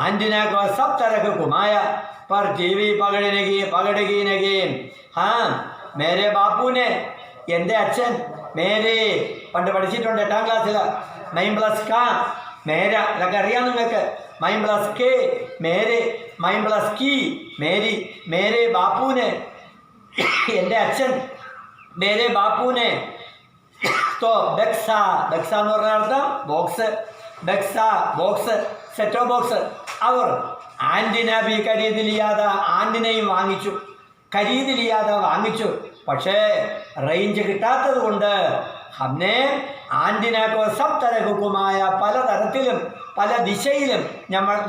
एंटीना को सब तरह को घुमाया पर टीवी पकड़ेगी नहीं. हाँ मेरे बापू ने, എൻ്റെ അച്ഛൻ, മേരെ പണ്ട് പഠിച്ചിട്ടുണ്ട് 8ാം ക്ലാസ്സിൽ. മൈം പ്ലസ് കാ മേര, ഇതൊക്കെ അറിയാം നിങ്ങൾക്ക്. മൈം പ്ലസ് കെ മേരെ, മൈം പ്ലസ് കി മേരി. മേരെ ബാപ്പുനെ, എൻ്റെ അച്ഛൻ, മേരെ ബാപ്പുനെ तो ബക്സാ, ബക്സ എന്ന് പറഞ്ഞ അർത്ഥം ബോക്സ്. ബക്സാ ബോക്സ്, സെറ്റോ ബോക്സ്. അവർ ആൻറ്റിന ബി ഖരീദ് ലിയാത, ആൻറ്റിനയും വാങ്ങിച്ചു. ഖരീദ് ലിയാത വാങ്ങിച്ചു. പക്ഷേ റേഞ്ച് കിട്ടാത്തത് കൊണ്ട് ഹംനെ ആന്റിനക്കോ സബ് തരഹുക്കുമായ പലതരത്തിലും പല ദിശയിലും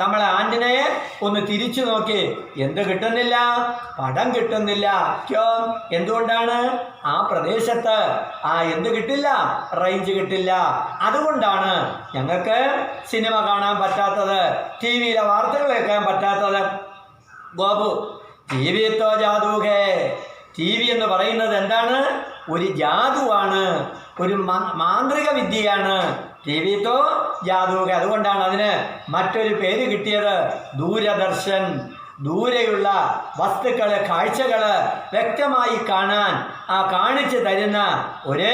നമ്മളെ ആന്റിനയെ ഒന്ന് തിരിച്ചു നോക്കി. എന്ത് കിട്ടുന്നില്ല? പടം കിട്ടുന്നില്ല. എന്തുകൊണ്ടാണ്? ആ പ്രദേശത്ത് എന്ത് കിട്ടില്ല? റേഞ്ച് കിട്ടില്ല. അതുകൊണ്ടാണ് ഞങ്ങൾക്ക് സിനിമ കാണാൻ പറ്റാത്തത്, ടി വിയിലെ വാർത്തകൾ കേൾക്കാൻ പറ്റാത്തത്. ഗോപു ടി വി തോ ജാദൂഹേ. ടി വി എന്ന് പറയുന്നത് എന്താണ്? ഒരു ജാതുവാണ്, ഒരു മാന്ത്രിക വിദ്യയാണ്. ടി വി തോ ജാദൂഹേ. അതുകൊണ്ടാണ് അതിന് മറ്റൊരു പേര് കിട്ടിയത്, ദൂരദർശൻ. ദൂരെയുള്ള വസ്തുക്കള്, കാഴ്ചകള് വ്യക്തമായി കാണാൻ കാണിച്ചു തരുന്ന ഒരു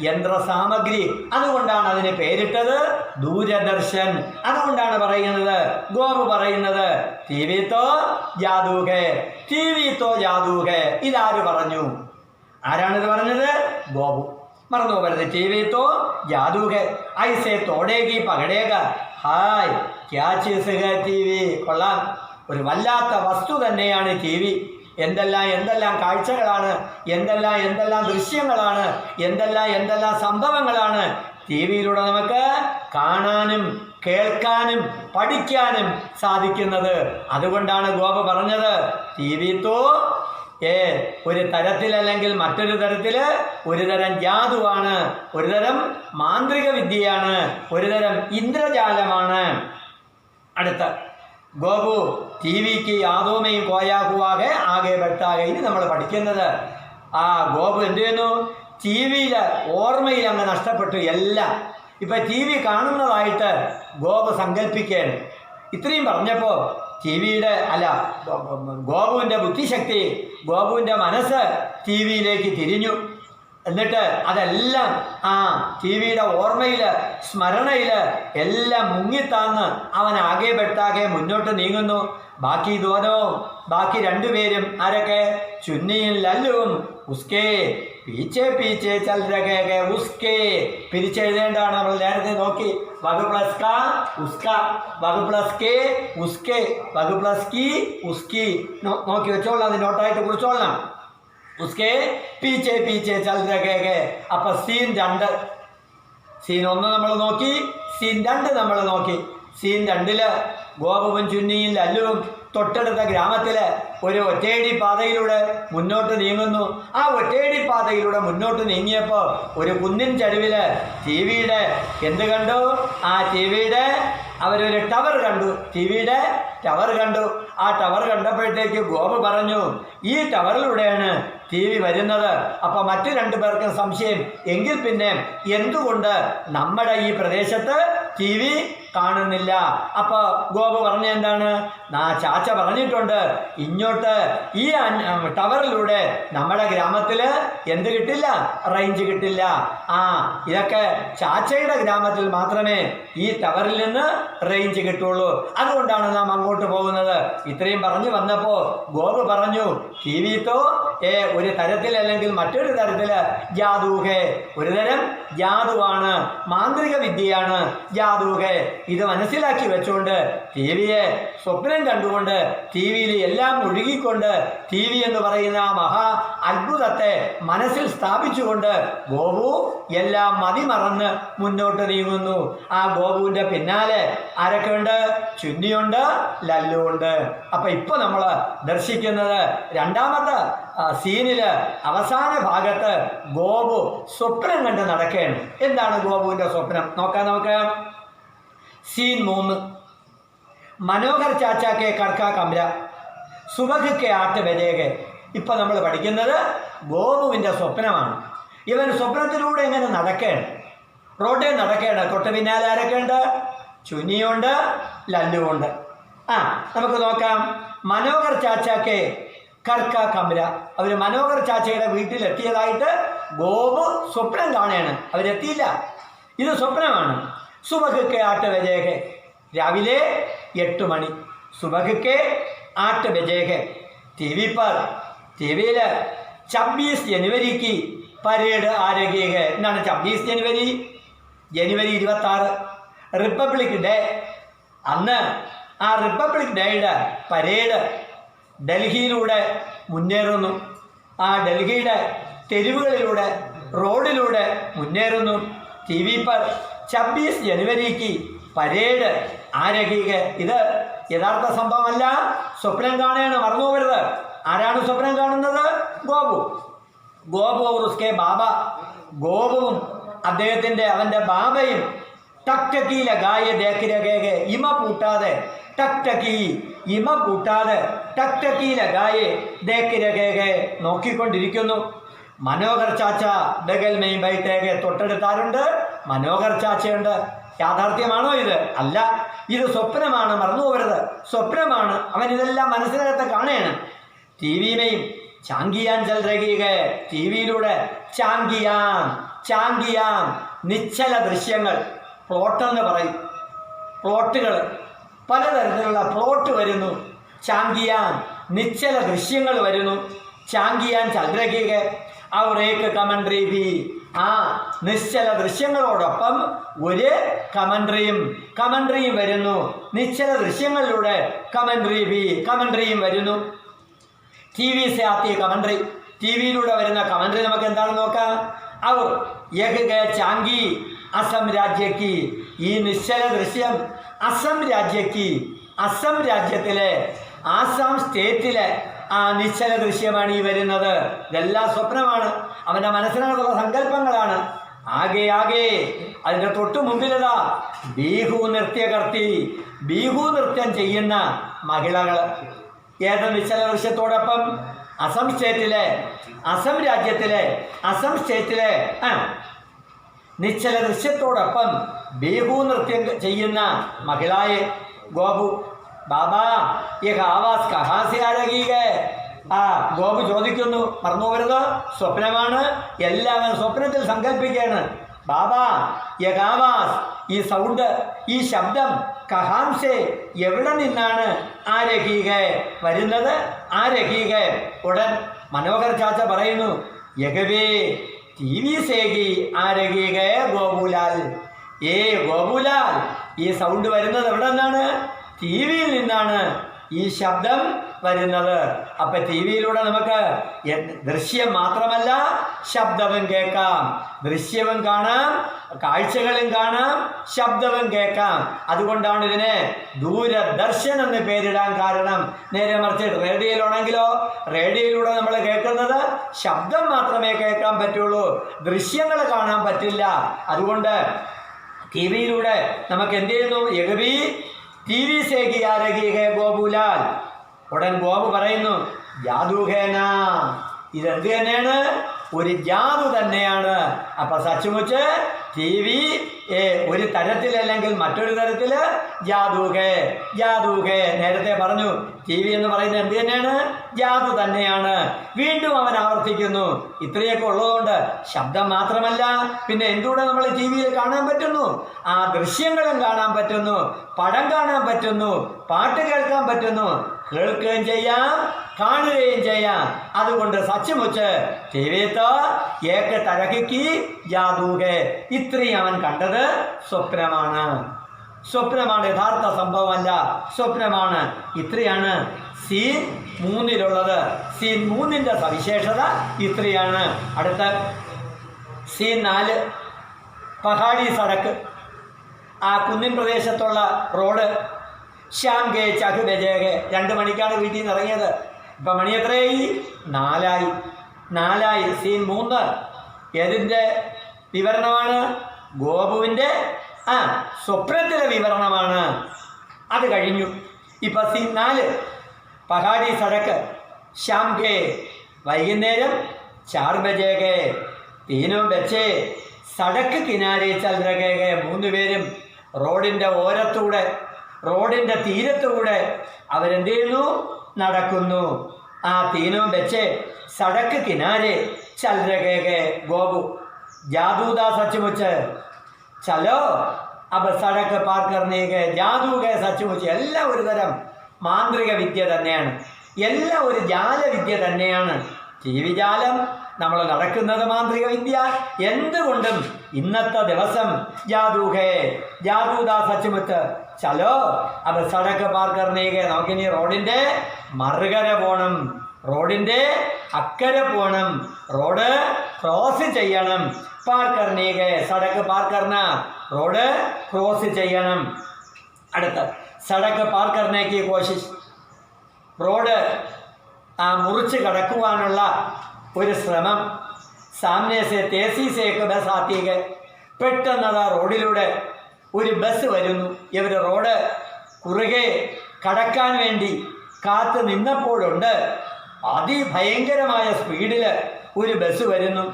യന്ത്രസാമഗ്രി. അതുകൊണ്ടാണ് അതിന് പേരിട്ടത് ദൂരദർശൻ. അതുകൊണ്ടാണ് പറയുന്നത്, ഗോപു പറയുന്നത് ടി വി തോ ജാദൂഹേ, ടി വി തോ ജാദൂഹേ. ഇതാര് പറഞ്ഞു? ആരാണിത് പറഞ്ഞത്? ഗോപു. മറന്നു പോകരുത്. ടി വി തോ ജാദൂഹേ, ഐസേ തോടേകി പകടേക. ഹായ് ക്യാ ചീസ് ഹേ ടി വി. കൊള്ളാം, ഒരു വല്ലാത്ത വസ്തു തന്നെയാണ് ടി വി. എന്തെല്ലാം കാഴ്ചകളാണ്, എന്തെല്ലാം ദൃശ്യങ്ങളാണ്, എന്തെല്ലാം സംഭവങ്ങളാണ് ടി വിയിലൂടെ നമുക്ക് കാണാനും കേൾക്കാനും പഠിക്കാനും സാധിക്കുന്നത്. അതുകൊണ്ടാണ് ഗോപ പറഞ്ഞത് ടി വി തോ ഒരു തരത്തിലല്ലെങ്കിൽ മറ്റൊരു തരത്തിൽ ഒരു തരം ജാതുവാണ്, ഒരു തരം മാന്ത്രിക വിദ്യയാണ്, ഒരു തരം ഇന്ദ്രജാലമാണ്. അടുത്ത ഗോപു ടി വിക്ക് യാദോമയും കോയാഹുവാകെ ആകെ ബെട്ടാകെ. ഇനി നമ്മൾ പഠിക്കുന്നത് ഗോപു എന്ത് ചെയ്യുന്നു? ടി വിയിൽ ഓർമ്മയിൽ അങ്ങ് നഷ്ടപ്പെട്ടു എല്ലാം. ഇപ്പം ടി വി കാണുന്നതായിട്ട് ഗോപു സങ്കല്പിക്കുകയാണ്. ഇത്രയും പറഞ്ഞപ്പോൾ ടി വിയുടെ ഗോപുവിൻ്റെ ബുദ്ധിശക്തി, ഗോപുവിൻ്റെ മനസ്സ് ടി വിയിലേക്ക് തിരിഞ്ഞു. എന്നിട്ട് അതെല്ലാം ടി വിയുടെ ഓർമ്മയിൽ, സ്മരണയിൽ എല്ലാം മുങ്ങിത്താന്ന് അവൻ ആകെ ബെട്ടാകെ മുന്നോട്ട് നീങ്ങുന്നു. ബാക്കി രണ്ടുപേരും ആരൊക്കെ? ചുന്നിയും ലല്ലുവും ഉസ്കേ പീച്ചേ പീച്ചേ ചൽ രഹേ. ഉസ്കേ പിരിച്ചെഴുതേണ്ടതാണ്. നമ്മൾ നേരത്തെ നോക്കി. വഗ് പ്ലസ് കാ ഉസ്ക, വഗ് പ്ലസ് കെ ഉസ്കെ, വഗ് പ്ലസ് കി ഉസ്കി. നോക്കി വെച്ചോളാം, അത് നോട്ടായിട്ട് കുറിച്ചോളാം. ഉസ്കെ പീച്ചേ പീച്ചേ ചൽ രഹേ. അപ്പൊ സീൻ 2, സീൻ 1 നമ്മൾ നോക്കി, സീൻ 2 നമ്മൾ നോക്കി. സീൻ 2 ഗോപുവും ചുന്നിയും ലല്ലുവും തൊട്ടടുത്ത ഗ്രാമത്തില് ഒരു ഒറ്റയടി പാതയിലൂടെ മുന്നോട്ട് നീങ്ങുന്നു. ആ ഒറ്റയടി പാതയിലൂടെ മുന്നോട്ട് നീങ്ങിയപ്പോൾ ഒരു കുന്നിൻ ചരിവില് ടി വിയുടെ എന്ത് കണ്ടു? ടി വിയുടെ അവരൊരു ടവർ കണ്ടു. ടി വിയുടെ ടവർ കണ്ടു. ആ ടവർ കണ്ടപ്പോഴത്തേക്ക് ഗോപു പറഞ്ഞു, ഈ ടവറിലൂടെയാണ് ടി വി വരുന്നത്. അപ്പൊ മറ്റു 2 പേർക്കും സംശയം, എങ്കിൽ പിന്നെ എന്തുകൊണ്ട് നമ്മുടെ ഈ പ്രദേശത്ത് ടി വി കാണുന്നില്ല? അപ്പൊ ഗോപു പറഞ്ഞ എന്താണ്? ചാച്ച പറഞ്ഞിട്ടുണ്ട്, ഇങ്ങോട്ട് ഈ ടവറിലൂടെ നമ്മുടെ ഗ്രാമത്തില് എന്ത് കിട്ടില്ല? റേഞ്ച് കിട്ടില്ല. ഇതൊക്കെ ചാച്ചയുടെ ഗ്രാമത്തിൽ മാത്രമേ ഈ ടവറിൽ നിന്ന് റേഞ്ച് കിട്ടുള്ളൂ. അതുകൊണ്ടാണ് നാം അങ്ങോട്ട് പോകുന്നത്. ഇത്രയും പറഞ്ഞു വന്നപ്പോ ഗോപു പറഞ്ഞു, ടി വി തോ ഒരു തരത്തിൽ അല്ലെങ്കിൽ മറ്റൊരു തരത്തില് ജാദൂഹേ, ഒരു തരം ജാതുവാണ്, മാന്ത്രിക വിദ്യയാണ് ജാദൂഹേ. ഇത് മനസ്സിലാക്കി വെച്ചുകൊണ്ട് ടി വിയെ സ്വപ്നം കണ്ടുകൊണ്ട് ടി വിയിൽ എല്ലാം ഒഴുകിക്കൊണ്ട് ടി വി എന്ന് പറയുന്ന മഹാ അത്ഭുതത്തെ മനസ്സിൽ സ്ഥാപിച്ചുകൊണ്ട് ഗോപു എല്ലാം മതിമറന്ന് മുന്നോട്ട് നീങ്ങുന്നു. ആ ഗോപുവിൻ്റെ പിന്നാലെ ആരൊക്കെ ഉണ്ട്? ചുന്നിയുണ്ട്, ലല്ലുണ്ട്. അപ്പൊ ഇപ്പൊ നമ്മൾ ദർശിക്കുന്നത് രണ്ടാമത്തെ സീനില് അവസാന ഭാഗത്ത് ഗോപു സ്വപ്നം കണ്ട് നടക്കുകയാണ്. എന്താണ് ഗോപുവിൻ്റെ സ്വപ്നം? നോക്കാം നമുക്ക്. सीन 3 മനോഹർ ചാച്ചാക്കെ കർക്കാ കമര സുബഹ്ക്കെ 8 ബജേകെ. ഇപ്പം നമ്മൾ പഠിക്കുന്നത് ഗോപുവിൻ്റെ സ്വപ്നമാണ്. ഇവൻ സ്വപ്നത്തിലൂടെ എങ്ങനെ നടക്കുകയാണ്? റോഡിൽ നടക്കുകയാണ്. തൊട്ട് പിന്നാലെ ആരൊക്കെ ഉണ്ട്? ചുനിയുണ്ട്, ലല്ലുവുണ്ട്. നമുക്ക് നോക്കാം. മനോഹർ ചാച്ചാക്കെ കർക്കാ കമര. അവർ മനോഹർ ചാച്ചയുടെ വീട്ടിലെത്തിയതായിട്ട് ഗോപു സ്വപ്നം കാണുകയാണ്. അവരെത്തിയില്ല, ഇത് സ്വപ്നമാണ്. സുബഹ്ക്കെ 8 ബജേകെ, രാവിലെ 8 മണി. സുബഹ്ക്കെ 8 ബജേകെ. ടി വി पर ടി വിയിൽ 26 ജനുവരിക്ക് പരേഡ് ആരംഭിക്കുക. എന്താണ് 26 ജനുവരി? ജനുവരി 26 റിപ്പബ്ലിക് ഡേ. അന്ന് ആ റിപ്പബ്ലിക് ഡേയുടെ പരേഡ് ഡൽഹിയിലൂടെ മുന്നേറുന്നു. ആ ഡൽഹിയുടെ തെരുവുകളിലൂടെ റോഡിലൂടെ മുന്നേറുന്നു. ടി വി पर 26 ജനുവരിക്ക് പരേഡ് ആരംഭിക്കുക. ഇത് യഥാർത്ഥ സംഭവമല്ല, സ്വപ്നം കാണുകയാണ്, മറന്നു പോകരുത്. ആരാണ് സ്വപ്നം കാണുന്നത്? ഗോപു. ഗോപു और उसके ബാബ, ഗോപുവും അവൻ്റെ ബാബയും ടക്ടക്കി ലഗായ ദേഖ് രഹേ ഇമ പൂട്ടാതെ ഇമ പൂട്ടാതെ ടക്ടക്കി ലഗായെ ദേഖ് രഹേ നോക്കിക്കൊണ്ടിരിക്കുന്നു. മനോഹർ ചാച്ച ബഗൽ മെയ് ബൈഠേകെ തൊട്ടടുത്താരുണ്ട്, മനോഹർ ചാച്ചയുണ്ട്. യാഥാർത്ഥ്യമാണോ ഇത്? അല്ല, ഇത് സ്വപ്നമാണ്, മറന്നു പോകരുത്. സ്വപ്നമാണ്. അവൻ ഇതെല്ലാം മനസ്സിനകത്ത് കാണുകയാണ്. ടി വിയിലെയും ചാങ്കിയാൻ ചൽ രഹീകെ, ടി വിയിലൂടെ ചാങ്കിയാൻ നിശ്ചല ദൃശ്യങ്ങൾ, പ്ലോട്ടെന്ന് പറയും. പ്ലോട്ടുകൾ, പലതരത്തിലുള്ള പ്ലോട്ട് വരുന്നു. ചാങ്കിയാൻ നിശ്ചല ദൃശ്യങ്ങൾ വരുന്നു. ചാങ്കിയാൻ ചൽ രഹീകെ और एक കമൻട്രി भी. ആ നിശ്ചല ദൃശ്യങ്ങളോടൊപ്പം ഒരു കമൻട്രിയും വരുന്നു. നിശ്ചല ദൃശ്യങ്ങളിലൂടെ കമൻട്രിയും വരുന്നു. ടി വി സെ ആത്തി കമൻട്രി, ടി വിയിലൂടെ വരുന്ന കമൻട്രി നമുക്ക് എന്താണെന്ന് നോക്കാം. അവർ യഹ് ഗേ ചാങ്കി അസം രാജ്യക്ക്, ഈ നിശ്ചല ദൃശ്യം അസം രാജ്യത്തിലെ ആസാം സ്റ്റേറ്റിലെ ആ നിശ്ചല ദൃശ്യമാണ് ഈ വരുന്നത്. ഇതെല്ലാം സ്വപ്നമാണ്, അവൻ്റെ മനസ്സിനകത്തുള്ള സങ്കല്പങ്ങളാണ്. ആകെ അതിൻ്റെ തൊട്ടു മുമ്പിലതാ ബീഹു നൃത്യം ചെയ്യുന്ന മഹിളകൾ. ഏത് നിശ്ചല ദൃശ്യത്തോടൊപ്പം? അസം സ്റ്റേറ്റിലെ നിശ്ചല ദൃശ്യത്തോടൊപ്പം ബീഹു നൃത്യം ചെയ്യുന്ന മഹിളായെ. ഗോപു ബാബാ യഹ് ആവാസ് കഹാ സെ ആ രഹി ഹൈ. ഗോപു ചോദിക്കുന്നു, മറന്നു പോകരുത്, സ്വപ്നമാണ്. എല്ലാവരും സ്വപ്നത്തിൽ സങ്കല്പിക്കുകയാണ്. ബാബാ യഹ് ആവാസ്, ഈ സൗണ്ട്, ഈ ശബ്ദം, കഹാം സെ എവിടെ നിന്നാണ് ആ രഹി ഹൈ വരുന്നത്? ആ രഹി ഹൈ. ഉടൻ മനോഹർ ചാച്ച പറയുന്നു, യഹ്വേ ടി വി സേകി ആ രഹി ഹൈ ഗോപുലാൽ. ഗോപുലാൽ, ഈ സൗണ്ട് വരുന്നത് എവിടെ നിന്നാണ്? ടി വിയിൽ നിന്നാണ് ഈ ശബ്ദം വരുന്നത്. അപ്പം ടി വിയിലൂടെ നമുക്ക് ദൃശ്യം മാത്രമല്ല ശബ്ദവും കേൾക്കാം. ദൃശ്യവും കാണാം, കാഴ്ചകളും കാണാം, ശബ്ദവും കേൾക്കാം. അതുകൊണ്ടാണ് ഇതിനെ ദൂരദർശൻ എന്ന് പേരിടാൻ കാരണം. നേരെ മറിച്ച് റേഡിയോയിലൂടെ നമ്മൾ കേൾക്കുന്നത് ശബ്ദം മാത്രമേ കേൾക്കാൻ പറ്റുള്ളൂ, ദൃശ്യങ്ങൾ കാണാൻ പറ്റില്ല. അതുകൊണ്ട് ടി വിയിലൂടെ നമുക്ക് എന്ത് ചെയ്യുന്നു? യഹ്വി ടി വി സേകി ആ രഹി ഹൈ ഗോപുലാൽ. ഉടൻ ഗോപു പറയുന്നു, ജാദൂഹേന, ഇതെന്ത് തന്നെയാണ്? ഒരു ജാദു തന്നെയാണ്. അപ്പം സച്ചുമുച്ച് ടി വി ഒരു തരത്തിലല്ലെങ്കിൽ മറ്റൊരു തരത്തിൽ ജാദൂഹേ. നേരത്തെ പറഞ്ഞു, ടി വി എന്ന് പറയുന്നത് എന്ത് തന്നെയാണ്? ജാദു തന്നെയാണ്. വീണ്ടും അവൻ ആവർത്തിക്കുന്നു. ഇത്രയൊക്കെ ഉള്ളതുകൊണ്ട് ശബ്ദം മാത്രമല്ല, പിന്നെ എന്തുകൂടെ നമ്മൾ ടി വിയിൽ കാണാൻ പറ്റുന്നു? ആ ദൃശ്യങ്ങളും കാണാൻ പറ്റുന്നു, പടം കാണാൻ പറ്റുന്നു, പാട്ട് കേൾക്കാൻ പറ്റുന്നു, കേൾക്കുകയും ചെയ്യാം, കാണുകയും ചെയ്യാം. അതുകൊണ്ട് സച്ചുമുച്ച് ടി വിത്ത് ഏക തരഹിക്ക് ജാദൂഹേ. ഇത്രയും അവൻ കണ്ടത് സ്വപ്നമാണ്, യഥാർത്ഥ സംഭവമല്ല, സ്വപ്നമാണ്. ഇത്രയാണ് സീൻ 3-ലുള്ളത്. സീൻ 3-ന്റെ സവിശേഷത ഇത്രയാണ്. അടുത്ത സീൻ 4, പഹാഡി സടക്ക്, ആ കുന്നിൻ പ്രദേശത്തുള്ള റോഡ്. ശ്യാം ഗേ ചഹ് ബജേഗെ, 2 മണിക്കാണ് വീട്ടിൽ നിന്ന് ഇറങ്ങിയത്. ഇപ്പം മണി എത്രയായി? 4. സീൻ 3 ഏതിൻ്റെ വിവരണമാണ്? ഗോപുവിൻ്റെ സ്വപ്നത്തിലെ വിവരണമാണ്. അത് കഴിഞ്ഞു. ഇപ്പം സീൻ 4 പഹാഡി സടക്ക്. ശ്യാം ഗേ, വൈകുന്നേരം 4 ബജേഗെ, തീനോ ബച്ചേ സടക്ക് കിനാരെ ചൽ രഹേ. 3 പേരും റോഡിൻ്റെ ഓരത്തൂടെ, റോഡിൻ്റെ തീരത്തൂടെ അവരെന്ത് ചെയ്യുന്നു? നടക്കുന്നു. ആ തീനോ ബച്ചേ സടക്ക് കിനാരെ ചൽ രഹേ. ഗോപു ജാദൂദാ സച്ചുമുച്ച് ചലോ അബ് സടക്ക് പാർ കർണേ ഗേ. ജാദൂഗേ സച്ചുമുച്ച്. എല്ലാം ഒരു തരം മാന്ത്രിക വിദ്യ തന്നെയാണ്, എല്ലാം ഒരു ജാലവിദ്യ തന്നെയാണ്. ജീവിജാലം, നമ്മൾ നടക്കുന്നത് മാന്ത്രിക വിദ്യ. എന്തുകൊണ്ടും ഇന്നത്തെ ദിവസം ജാദൂദാ സച്ചുമുച്ച് ചലോ അബ് സടക്ക് പാർ കർണേ ഗേ. നമുക്കിനി റോഡിൻ്റെ മറുകര പോകണം, റോഡിൻ്റെ അക്കരെ പോകണം. റോഡ് ക്രോസ് ചെയ്യണം. പാർ കർണീകെ സടക്ക് പാർ കർണ, റോഡ് ക്രോസ് ചെയ്യണം. അടുത്ത സടക്ക് പാർ കർണേക്ക് കോശിഷ്, റോഡ് മുറിച്ച് കടക്കുവാനുള്ള ഒരു ശ്രമം. സാമനെ സെ തേസി സേക്ക് ബസ് ആത്തിക്ക്, പെട്ടെന്നത് റോഡിലൂടെ ഒരു ബസ് വരുന്നു. ഇവർ റോഡ് കുറുകെ കടക്കാൻ വേണ്ടി കാത്തു നിന്നപ്പോഴുണ്ട് അതിഭയങ്കരമായ സ്പീഡിൽ ഒരു ബസ് വരുന്നു.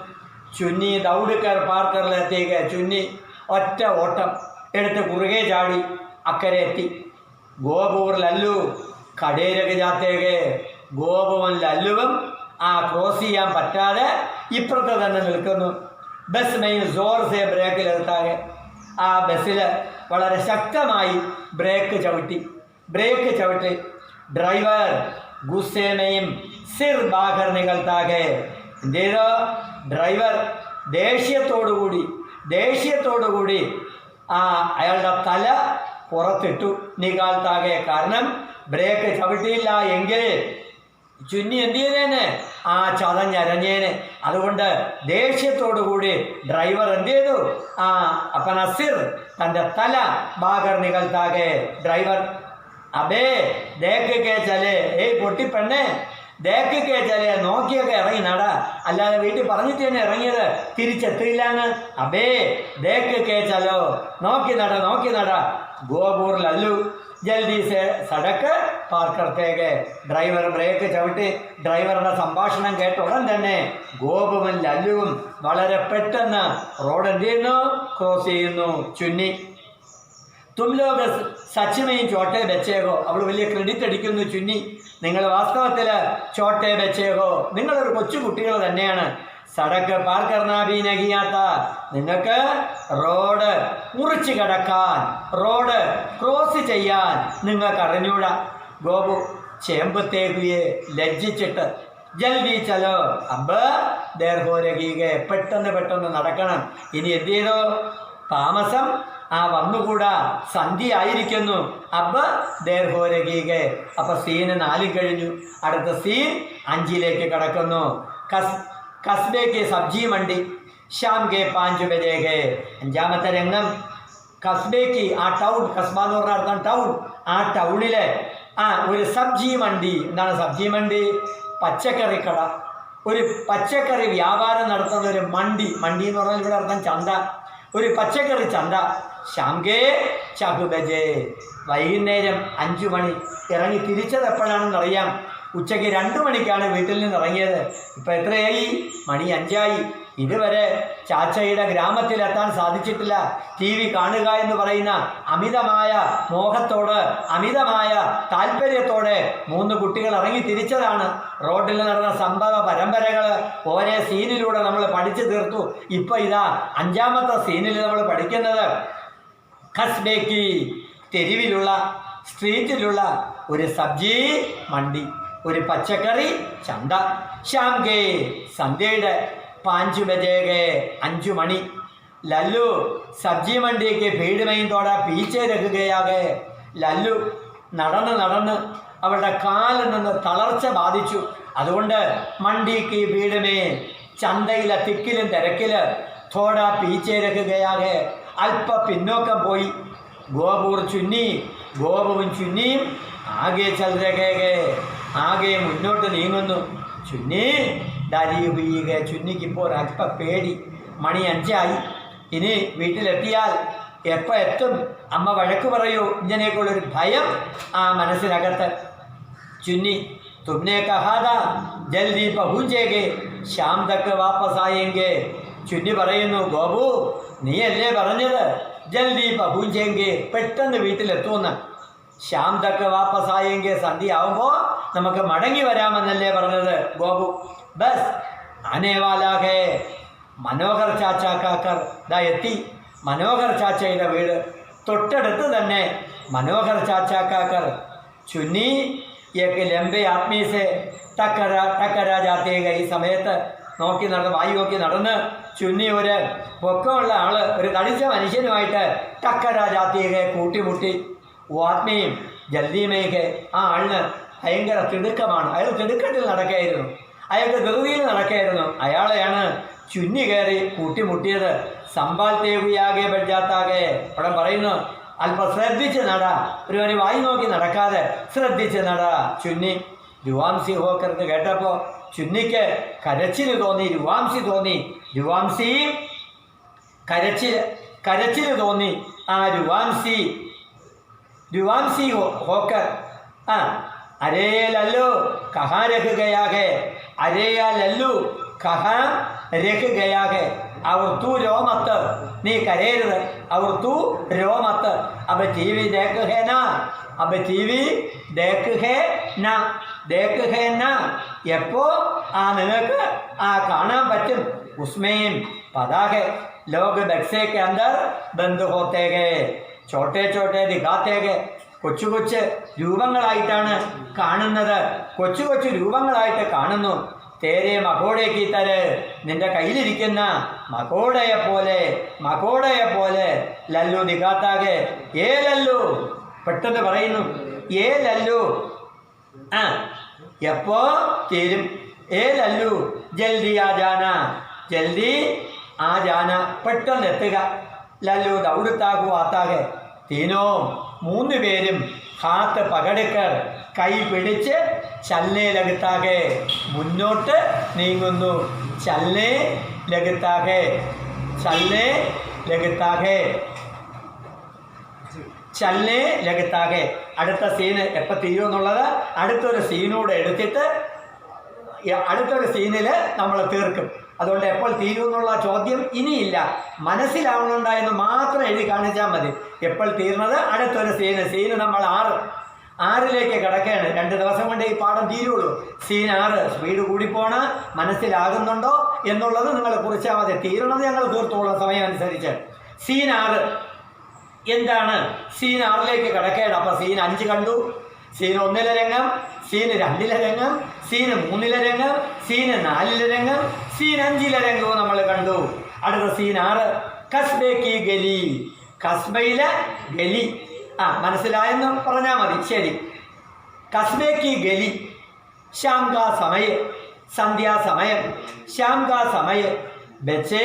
ചുന്നി ദൗഡ്കർ പാർക്കറിലെത്തിക്ക്, ചുന്നി ഒറ്റ ഓട്ടം എടുത്ത് കുറുകെ ചാടി അക്കരെ എത്തി. ഗോപൂർ ലല്ലു കടേരക ജാത്തേക്ക്, ഗോപുവും ലല്ലുവും ക്രോസ് ചെയ്യാൻ പറ്റാതെ ഇപ്പുറത്ത് തന്നെ നിൽക്കുന്നു. ബസ് മെയിൻ ജോർ സെ ബ്രേക്കിലെടുത്താകെ, ആ ബസ്സിൽ വളരെ ശക്തമായി ബ്രേക്ക് ചവിട്ടി. ഡ്രൈവർ ഗുസ്സേമയും സിർ ബാഹർ നികൾത്താകെ, എന്ത് ചെയ്തോ? ഡ്രൈവർ ദേഷ്യത്തോടുകൂടി അയാളുടെ തല പുറത്തിട്ടു. നികാൽത്താകെ, കാരണം ബ്രേക്ക് ചവിട്ടിയില്ല എങ്കിൽ ചുന്നി എന്ത് ചെയ്തേനെ? ചതഞ്ഞരഞ്ഞേന്. അതുകൊണ്ട് ദേഷ്യത്തോടുകൂടി ഡ്രൈവർ എന്ത് ചെയ്തു? അപ്പം നസീർ തൻ്റെ തല ബാഗർ നികൾത്താകെ. ഡ്രൈവർ അബേ ദേക്ക് കേ ചലേ, പൊട്ടിപ്പെണ്ണേ ദേക്ക് കേ ചലേ, നോക്കിയൊക്കെ ഇറങ്ങി നട, അല്ലാതെ വീട്ടിൽ പറഞ്ഞിട്ട് തന്നെ ഇറങ്ങിയത് തിരിച്ചെത്തിയില്ലാന്ന്. അബേ ദേക്ക് കേ ചലോ, നോക്കി നട. ഗോപൂർ ലല്ലു ജൽദി സെ സടക്ക് പാർക്കർത്തേക്ക്. ഡ്രൈവർ ബ്രേക്ക് ചവിട്ടി. ഡ്രൈവറുടെ സംഭാഷണം കേട്ട ഉടൻ തന്നെ ഗോപുവും ലല്ലുവും വളരെ പെട്ടെന്ന് റോഡ് എന്ത് ചെയ്യുന്നു? ക്രോസ് ചെയ്യുന്നു. ചുന്നി തും ലോക സച്ചിമയും ചോട്ടെ ബച്ചേകോ, അവൾ വലിയ ക്രെഡിറ്റ് അടിക്കുന്നു. ചുന്നി, നിങ്ങൾ വാസ്തവത്തിൽ ചോട്ടെ ബച്ചേകോ, നിങ്ങളൊരു കൊച്ചുകുട്ടികൾ തന്നെയാണ്. സടക്ക് പാർ കർണാബി നഹിയാത്ത, നിങ്ങൾക്ക് റോഡ് മുറിച്ച് കടക്കാൻ, റോഡ് ക്രോസ് ചെയ്യാൻ നിങ്ങൾക്ക് അറിഞ്ഞൂടാ. ഗോപു ചേമ്പത്തേക്കുയെ ലജ്ജിച്ചിട്ട് ജൽദി ചലോ അബ്ബ് ദേർഹോരകീകെ, പെട്ടെന്ന് നടക്കണം. ഇനി എന്ത് ചെയ്തോ? താമസം വന്നുകൂടാ, സന്ധ്യ ആയിരിക്കുന്നു. അബ്ബ് ദേർഹോരകീകെ. അപ്പം സീന് 4 കഴിഞ്ഞു. അടുത്ത സീൻ 5ലേക്ക് കടക്കുന്നു. കസ്ബേക്ക് സബ്ജി മണ്ടി ഷാം കെ 5 ബജേക്ക്. 5ാമത്തെ രംഗം കസ്ബേക്ക്, ടൗൺ, കസ്ബ എന്ന് പറഞ്ഞ അർത്ഥം ടൗൺ. ടൗണിലെ ഒരു സബ്ജി മണ്ടി. എന്താണ് സബ്ജി മണ്ടി? പച്ചക്കറി കട. ഒരു പച്ചക്കറി വ്യാപാരം നടത്തുന്ന ഒരു മണ്ടി എന്ന് പറഞ്ഞാൽ ഇവിടെ അർത്ഥം ചന്ത, ഒരു പച്ചക്കറി ചന്ത. ഷാംകേ ചഹു ബജേ, വൈകുന്നേരം 5 മണി. ഇറങ്ങി തിരിച്ചത് എപ്പോഴാണെന്നറിയാം? ഉച്ചയ്ക്ക് 2 മണിക്കാണ് വീട്ടിൽ നിന്ന് ഇറങ്ങിയത്. ഇപ്പം എത്രയായി? മണി 5 ഇതുവരെ ചാച്ചയുടെ ഗ്രാമത്തിലെത്താൻ സാധിച്ചിട്ടില്ല. TV കാണുക എന്ന് പറയുന്ന അമിതമായ മോഹത്തോട്, അമിതമായ താല്പര്യത്തോടെ 3 കുട്ടികൾ ഇറങ്ങി തിരിച്ചതാണ്. റോഡിൽ നടന്ന സംഭവ പരമ്പരകൾ ഓരോ സീനിലൂടെ നമ്മൾ പഠിച്ചു തീർത്തു. ഇപ്പം ഇതാ 5ാമത്തെ സീനിൽ നമ്മൾ പഠിക്കുന്നത് ഖസ്ബേക്ക്, തെരുവിലുള്ള, സ്ട്രീറ്റിലുള്ള ഒരു സബ്ജി മണ്ടി, ഒരു പച്ചക്കറി ചന്ത. ഷാംകേ, സന്ധ്യയുടെ 5 ബജേകെ, 5 മണി. ലല്ലു സബ്ജി മണ്ടിക്ക് ഭീഡ് മൈന്തോടെ പീച്ചെ രക്കുകയാകെ. ലല്ലു നടന്ന് അവളുടെ കാലിൽ നിന്ന് തളർച്ച ബാധിച്ചു. അതുകൊണ്ട് മണ്ടിക്ക് ഭീഡമേ, ചന്തയിലെ തിക്കിലും തിരക്കില് തോട പീച്ചെ രക്കുകയാകെ, അല്പ പിന്നോക്കം പോയി. ഗോപുവും ചുന്നിയും ആകെ ചന്ദ്രകേകെ, ആകെ മുന്നോട്ട് നീങ്ങുന്നു. ചുന്നി ഡരിയുകയെ. ചുന്നിക്ക് ഇപ്പോൾ അല്പ പേടി. മണി 5 ഇനി വീട്ടിലെത്തിയാൽ എപ്പോൾ എത്തും? അമ്മ വഴക്ക് പറയൂ, ഇങ്ങനെയൊക്കെയുള്ളൊരു ഭയം മനസ്സിനകത്ത്. ചുന്നി തുമ്നെ കഹാദ ജൽദി പഹൂഞ്ചേകെ ശ്യാം തക്ക് വാപ്പസ് ആയെങ്കെ. ചുന്നി പറയുന്നു, ഗോപു നീയല്ലേ പറഞ്ഞത് ജൽദി പഹൂഞ്ചേങ്കെ, പെട്ടെന്ന് വീട്ടിലെത്തുമെന്ന്. ശ്യാം തക്ക് വാപ്പസ് ആയെങ്കിൽ സന്ധ്യ ആവുമ്പോൾ നമുക്ക് മടങ്ങി വരാമെന്നല്ലേ പറഞ്ഞത് ഗോപു. ബസ് ആനേവാലാകെ. മനോഹർ ചാച്ചാക്കാക്കർ എത്തി. മനോഹർ ചാച്ചയുടെ വീട് തൊട്ടടുത്ത് തന്നെ. മനോഹർ ചാച്ചാക്കാക്കർ ചുന്നി ഏക്ക് ലംബെ ആത്മീസെ ടക്കര ജാത്തേക. ഈ സമയത്ത് വായി നോക്കി നടന്ന് ചുന്നി ഒരു പൊക്കമുള്ള ആള്, ഒരു തടിച്ച മനുഷ്യനുമായിട്ട് ടക്കര ജാത്തേക കൂട്ടിമുട്ടി. ആത്മീയും ജൽദീമേക്ക്. ആളിന് ഭയങ്കര തിടുക്കമാണ്. അയാൾ തിടുക്കത്തിൽ നടക്കുകയായിരുന്നു, അയാൾക്ക് ധൃതിയിൽ നടക്കുകയായിരുന്നു. അയാളെയാണ് ചുന്നി കയറി കൂട്ടിമുട്ടിയത് സമ്പാൽ തേവിയാകെ ബഡ്ജാത്താകെ അവിടെ പറയുന്നു. അല്പം ശ്രദ്ധിച്ച് നട, ഒരുവന് വായി നോക്കി നടക്കാതെ ശ്രദ്ധിച്ച് നട ചുന്നി. രുവാംസി ഹോക്കർന്ന് കേട്ടപ്പോൾ ചുന്നിക്ക് കരച്ചിൽ തോന്നി, രുവാംസി തോന്നി. രുവാംസി കരച്ചിൽ തോന്നി. ആ രുവാംസി ഹോക്കർ अरे लल्लू कहाँ रख गया है, अरे या लल्लू कहाँ रख गया है, और तू रो मत, नी करेरद, और तू रो मत, अब टीवी देख है ना, अब टीवी देख है ना, देख है ना, എപ്പോ നിനക്ക് കാണാൻ പറ്റും. उसमें पता है लोग बक्से के अंदर बंद होते हैं, छोटे छोटे दिखाते हैं. കൊച്ചു കൊച്ചു രൂപങ്ങളായിട്ടാണ് കാണുന്നത്, കൊച്ചു കൊച്ചു രൂപങ്ങളായിട്ട് കാണുന്നു. തേരെ മകോടേക്ക് തര്, നിന്റെ കയ്യിലിരിക്കുന്ന മകോടയെ പോലെ ലല്ലു ദിഖാത്താകെ. ഏ ലല്ലു, പെട്ടെന്ന് പറയുന്നു, ഏ ലല്ലു എപ്പോ തീരും. ഏ ലല്ലു ജൽദി ആ ജാന, പെട്ടെന്ന് എത്തുക. ലല്ലു ദൗഡത്താകു ആത്താകെ. തീനോ മൂന്ന് പേരും ഹാത്ത് പകടുക്കർ, കൈ പിടിച്ച് ചലനെ ലഗത്താകെ മുന്നോട്ട് നീങ്ങുന്നു. ചലനെ ലഗത്താകെ അടുത്ത സീന് എപ്പോൾ തീരുമെന്നുള്ളത് അടുത്തൊരു സീനൂടെ എടുത്തിട്ട് അടുത്തൊരു സീനിൽ നമ്മൾ തീർക്കും. അതുകൊണ്ട് എപ്പോൾ തീരുമെന്നുള്ള ചോദ്യം ഇനിയില്ല, മനസ്സിലാവണുണ്ടായെന്ന് മാത്രം എഴുതി കാണിച്ചാൽ മതി. എപ്പോൾ തീർന്നത് അടുത്തൊരു സീന് നമ്മൾ 6 കിടക്കുകയാണ്. 2 ദിവസം കൊണ്ട് ഈ പാഠം തീരുള്ളൂ. സീൻ 6 സ്പീഡ് കൂടിപ്പോണ മനസ്സിലാകുന്നുണ്ടോ എന്നുള്ളത് നിങ്ങൾ കുറിച്ചാൽ മതി. തീരണത് ഞങ്ങൾ തീർത്തോളാം സമയം അനുസരിച്ച്. സീൻ 6 എന്താണ്? സീൻ 6 കിടക്കുകയാണ്. അപ്പോൾ സീൻ 5 കണ്ടു, സീൻ 1 രംഗം, സീൻ 2 രംഗം, സീൻ 3 രംഗം, സീൻ 4 രംഗം, സീൻ 5 രംഗവും നമ്മൾ കണ്ടു. അടുത്ത സീൻ 6 കസ്ബെ കി ഗലി, കസ്ബയിലെ ഗലി. മനസ്സിലായെന്ന് പറഞ്ഞാൽ മതി. ശരി. കസ്ബെ കി ഗലി, ശ്യാം കാ സമയ, സന്ധ്യാസമയം. ശ്യാം കാ സമയ ബച്ചേ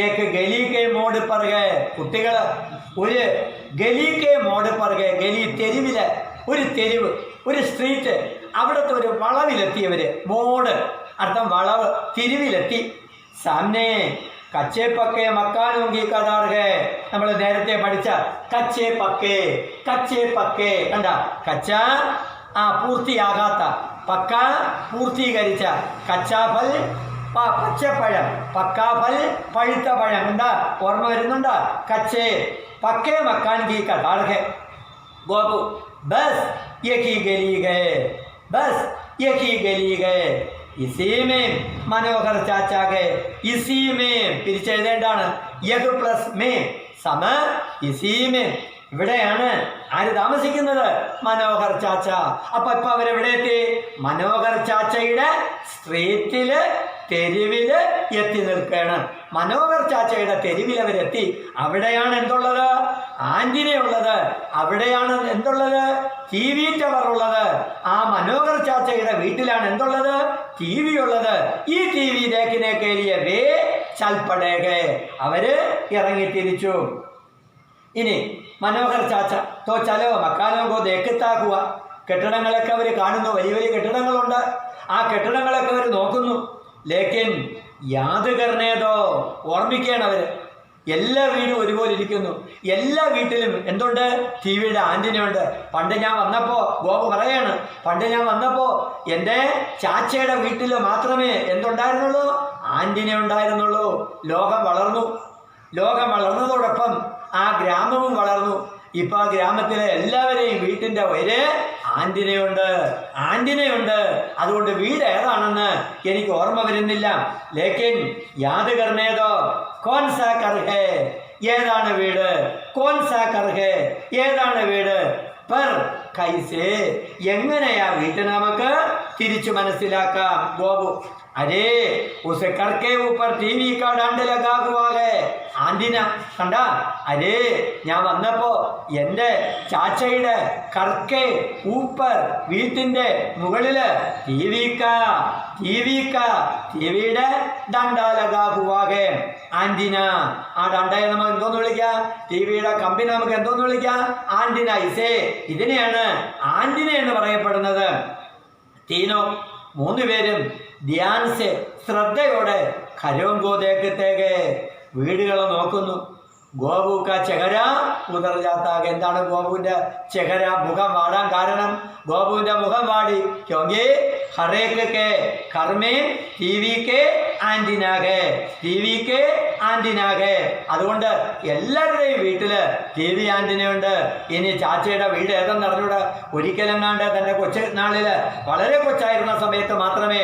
ഏക് ഗലി കെ മോഡ് പർ ഗേ, കുട്ടികൾ ഒരു ഗലി കെ മോഡ് പർ ഗേ. ഗലി തെരുവില്, ഒരു തെരുവ്, ഒരു സ്ട്രീറ്റ്, അവിടുത്തെ ഒരു വളവിലെത്തിയവർ. മോഡ് അർത്ഥം വളവ്, തിരിവിലെത്തി. സാമനെ കച്ചേ പക്കേ മക്കാനോങ്കി കഥാർഹേ, നമ്മൾ നേരത്തെ പഠിച്ച കച്ചേ പക്കേ കണ്ട. കച്ച പൂർത്തിയാകാത്ത, പക്ക പൂർത്തീകരിച്ച. കച്ചാഫൽ പച്ചപ്പഴം, പക്കാഫൽ പഴുത്ത പഴം. എന്താ ഓർമ്മ വരുന്നുണ്ടോ? കച്ചേ പക്കേ മക്കാൻ കി കഥാർഹേ. ഗോപു ബസ് യഹി ഗലി ഗയേ, ബസ് യഹി ഗലി ഗയേ. ഇസീമേം മനോഹർ ചാച്ചാകെ, ഇസീമേം പിരിച്ചെഴുതേണ്ടാണ്. യഹ് പ്ലസ് മേ സമ ഇസീമേം. ഇവിടെയാണ് ആര് താമസിക്കുന്നത്? മനോഹർ ചാച്ച. അപ്പൊ അവരെവിടെ എത്തി? മനോഹർ ചാച്ചയുടെ സ്ട്രീറ്റില്, തെരുവില് എത്തി നിൽക്കുകയാണ്. മനോഹർ ചാച്ചയുടെ തെരുവിൽ അവരെത്തി. അവിടെയാണ് എന്തുള്ളത്? ആന്റിനെ ഉള്ളത്. അവിടെയാണ് എന്തുള്ളത്? TV ടവർ ഉള്ളത്. ആ മനോഹർ ചാച്ചയുടെ വീട്ടിലാണ് എന്തുള്ളത്? TV ഉള്ളത്. ഈ TV ദേഖിനെ കേലിയ വേ ചൽപ്പടേകെ, അവര് ഇറങ്ങിത്തിരിച്ചു. ഇനി മനോഹർ ചാച്ച തോ ചലോ മക്കാനോകോ ദേക്കത്താക്കുക. കെട്ടിടങ്ങളൊക്കെ അവർ കാണുന്നു, വലിയ വലിയ കെട്ടിടങ്ങളുണ്ട്. ആ കെട്ടിടങ്ങളൊക്കെ അവർ നോക്കുന്നു. ലേക്കിൻ യാത് കർണേതോ, ഓർമ്മിക്കുകയാണ് അവർ. എല്ലാ വീടും ഒരുപോലെ ഇരിക്കുന്നു. എല്ലാ വീട്ടിലും എന്തുണ്ട്? TVയുടെ ആന്റിനയുണ്ട്. പണ്ട് ഞാൻ വന്നപ്പോൾ ഗോപു പറയാണ്, പണ്ട് ഞാൻ വന്നപ്പോൾ എൻ്റെ ചാച്ചയുടെ വീട്ടിൽ മാത്രമേ എന്തുണ്ടായിരുന്നുള്ളൂ? ആന്റിന ഉണ്ടായിരുന്നുള്ളൂ. ലോകം വളർന്നതോടൊപ്പം ആ ഗ്രാമവും വളർന്നു. ഇപ്പം ആ ഗ്രാമത്തിലെ എല്ലാവരെയും വീട്ടിൻ്റെ ഒരു ആന്റിനയുണ്ട്. അതുകൊണ്ട് വീട് ഏതാണെന്ന് എനിക്ക് ഓർമ്മ വരുന്നില്ല. ലേക്കിൻ യാത് കർണേതോ കോൻ സാ കർ ഹേ, ഏതാണ് വീട്? കോൻ സാ കർ ഹേ, ഏതാണ് വീട്? പർ കൈസേ, എങ്ങനെയാ വീട്ടിൽ നമുക്ക് തിരിച്ചു മനസ്സിലാക്കാം? ഗോപു अरे उस कर के ऊपर टीवी का डंड लगा हुआ है ആന്റിന കണ്ട അരേ ഞാൻ വന്നപ്പോ എൻ്റെ ചാച്ചയുടെ കർക്കെ ഊപ്പർ വീട്ടിൻ്റെ മുകളില് ടിവിയുടെ ഡണ്ട ലഗാ ഹുവാ ഹേ ആന്റിന ആ ഡണ്ടയെ നമുക്ക് എന്തോന്ന് വിളിക്കാം ടിവിയുടെ കമ്പിനെ നമുക്ക് എന്തോന്ന് വിളിക്കാം ആന്റിന ഇസേ ഇതിനെയാണ് ആന്റിന എന്ന് പറയപ്പെടുന്നത് തീനോ മൂന്നുപേരും ധ്യാൻസ് ശ്രദ്ധയോടെ ഖരോങ്കോ ദേക്കത്തേക്ക് വീടുകളെ നോക്കുന്നു ഗോപുക്ക ചെഹര ഉദർ ജാത്താകെ എന്താണ് ഗോപുവിൻ്റെ ചെഹര മുഖം വാടാൻ കാരണം ഗോപുവിൻ്റെ മുഖം വാടി ക്യോങ്കി ഹറേക്ക് കെ കർമ്മേ ടി വിക്ക് ആൻറ്റിനാകെ അതുകൊണ്ട് എല്ലാവരുടെയും വീട്ടിൽ ടി വി ആൻറ്റിനയുണ്ട്. ഇനി ചാച്ചയുടെ വീട് ഏതെന്ന് അറിഞ്ഞൂടെ ഒരിക്കലെങ്ങാണ്ട് തൻ്റെ കൊച്ചുനാളിൽ വളരെ കൊച്ചായിരുന്ന സമയത്ത് മാത്രമേ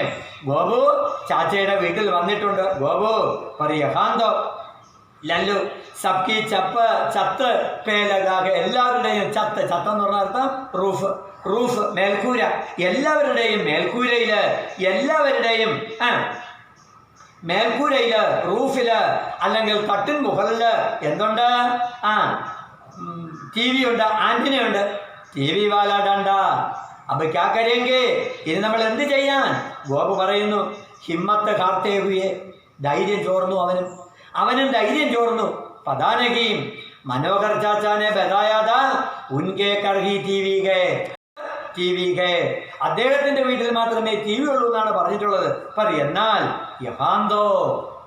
ഗോപു ചാച്ചയുടെ വീട്ടിൽ വന്നിട്ടുണ്ട്. ഗോപു പറയഹാന്തോ ലല്ലു സബ്കി ചത്ത് പേലകാകെ എല്ലാവരുടെയും ചത്തെന്ന് പറഞ്ഞ അർത്ഥം റൂഫ് മേൽക്കൂര എല്ലാവരുടെയും മേൽക്കൂരയില് റൂഫില് അല്ലെങ്കിൽ തട്ടിൻ മുകളില് എന്തുണ്ട് ടി വി ഉണ്ട് ആന്റിനയുണ്ട് ടി വി വാലാടണ്ട അപ്പൊ ക്യാ കരേങ്കെ ഇനി നമ്മൾ എന്ത് ചെയ്യാൻ ഗോപു പറയുന്നു ഹിമ്മത്ത് കാർത്തേഹുയെ ധൈര്യം ചോർന്നു അവനും ധൈര്യം ചോർന്നു പതാനകീം മനോഹർ ചാച്ചാനെ ബതായാതാ ഉൻകെ കർഹി ടി വി ഗേ അദ്ദേഹത്തിന്റെ വീട്ടിൽ മാത്രമേ ടി വി ഉള്ളൂ എന്നാണ് പറഞ്ഞിട്ടുള്ളത്. എന്നാൽ യഹാന്തോ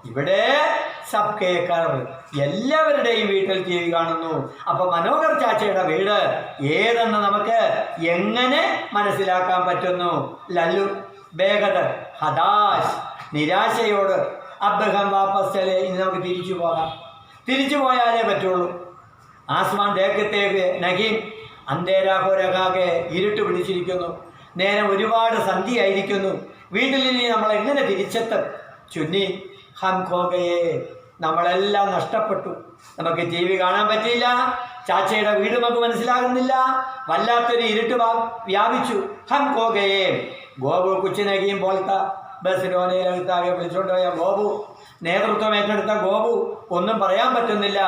ഇവിടെ സബ് കേക്കർ എല്ലാവരുടെയും വീട്ടിൽ ടി വി കാണുന്നു. അപ്പൊ മനോഹർ ചാച്ചയുടെ വീട് ഏതെന്ന് നമുക്ക് എങ്ങനെ മനസ്സിലാക്കാൻ പറ്റുന്നു? ലല്ലു ബേഗദർ ഹദാശ് നിരാശയോട് അബ്ബഹം വാപ്പസ് ചലേ ഇനി നമുക്ക് തിരിച്ചു പോയാലേ പറ്റുള്ളൂ. ആസ്മാൻ ദേക്കത്തേക്ക് നഗീം അന്തേരാഹോരകാകെ ഇരുട്ട് പിടിച്ചിരിക്കുന്നു. നേരം ഒരുപാട് സന്ധ്യയായിരിക്കുന്നു. വീട്ടിൽ ഇനി നമ്മൾ എങ്ങനെ തിരിച്ചെത്തും? ചുന്നി ഹം ഖോഗയെ നമ്മളെല്ലാം നഷ്ടപ്പെട്ടു. നമുക്ക് ടി വി കാണാൻ പറ്റിയില്ല. ചാച്ചയുടെ വീട് നമുക്ക് മനസ്സിലാകുന്നില്ല. വല്ലാത്തൊരു ഇരുട്ട് വ്യാപിച്ചു. ഹം ഖോഗയെ ഗോപു കുച്ചിനകിയും പോലത്തെ ബസ്സിനോനയിലെടുത്താകെ വിളിച്ചുകൊണ്ട് പോയ ഗോപു നേതൃത്വം ഏറ്റെടുത്ത ഗോപു ഒന്നും പറയാൻ പറ്റുന്നില്ല.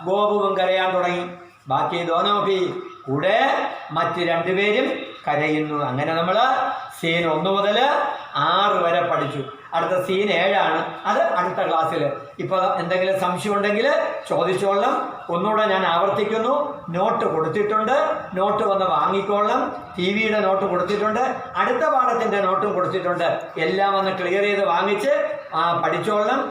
ഗോപുവും കരയാൻ തുടങ്ങി. ബാക്കി ദോനോപി കൂടെ മറ്റ് രണ്ടുപേരും കരയുന്നു. അങ്ങനെ നമ്മൾ സീൻ 1 മുതൽ 6 വരെ പഠിച്ചു. അടുത്ത സീൻ 7 അത് അടുത്ത ക്ലാസ്സിൽ. ഇപ്പോൾ എന്തെങ്കിലും സംശയം ഉണ്ടെങ്കിൽ ചോദിച്ചോളണം. ഒന്നുകൂടെ ഞാൻ ആവർത്തിക്കുന്നു. നോട്ട് കൊടുത്തിട്ടുണ്ട്. നോട്ട് വന്ന് വാങ്ങിക്കോളണം. ടി വിയുടെ നോട്ട് കൊടുത്തിട്ടുണ്ട്. അടുത്ത പാഠത്തിൻ്റെ നോട്ടും കൊടുത്തിട്ടുണ്ട്. എല്ലാം വന്ന് ക്ലിയർ ചെയ്ത് വാങ്ങിച്ച് പഠിച്ചോളണം.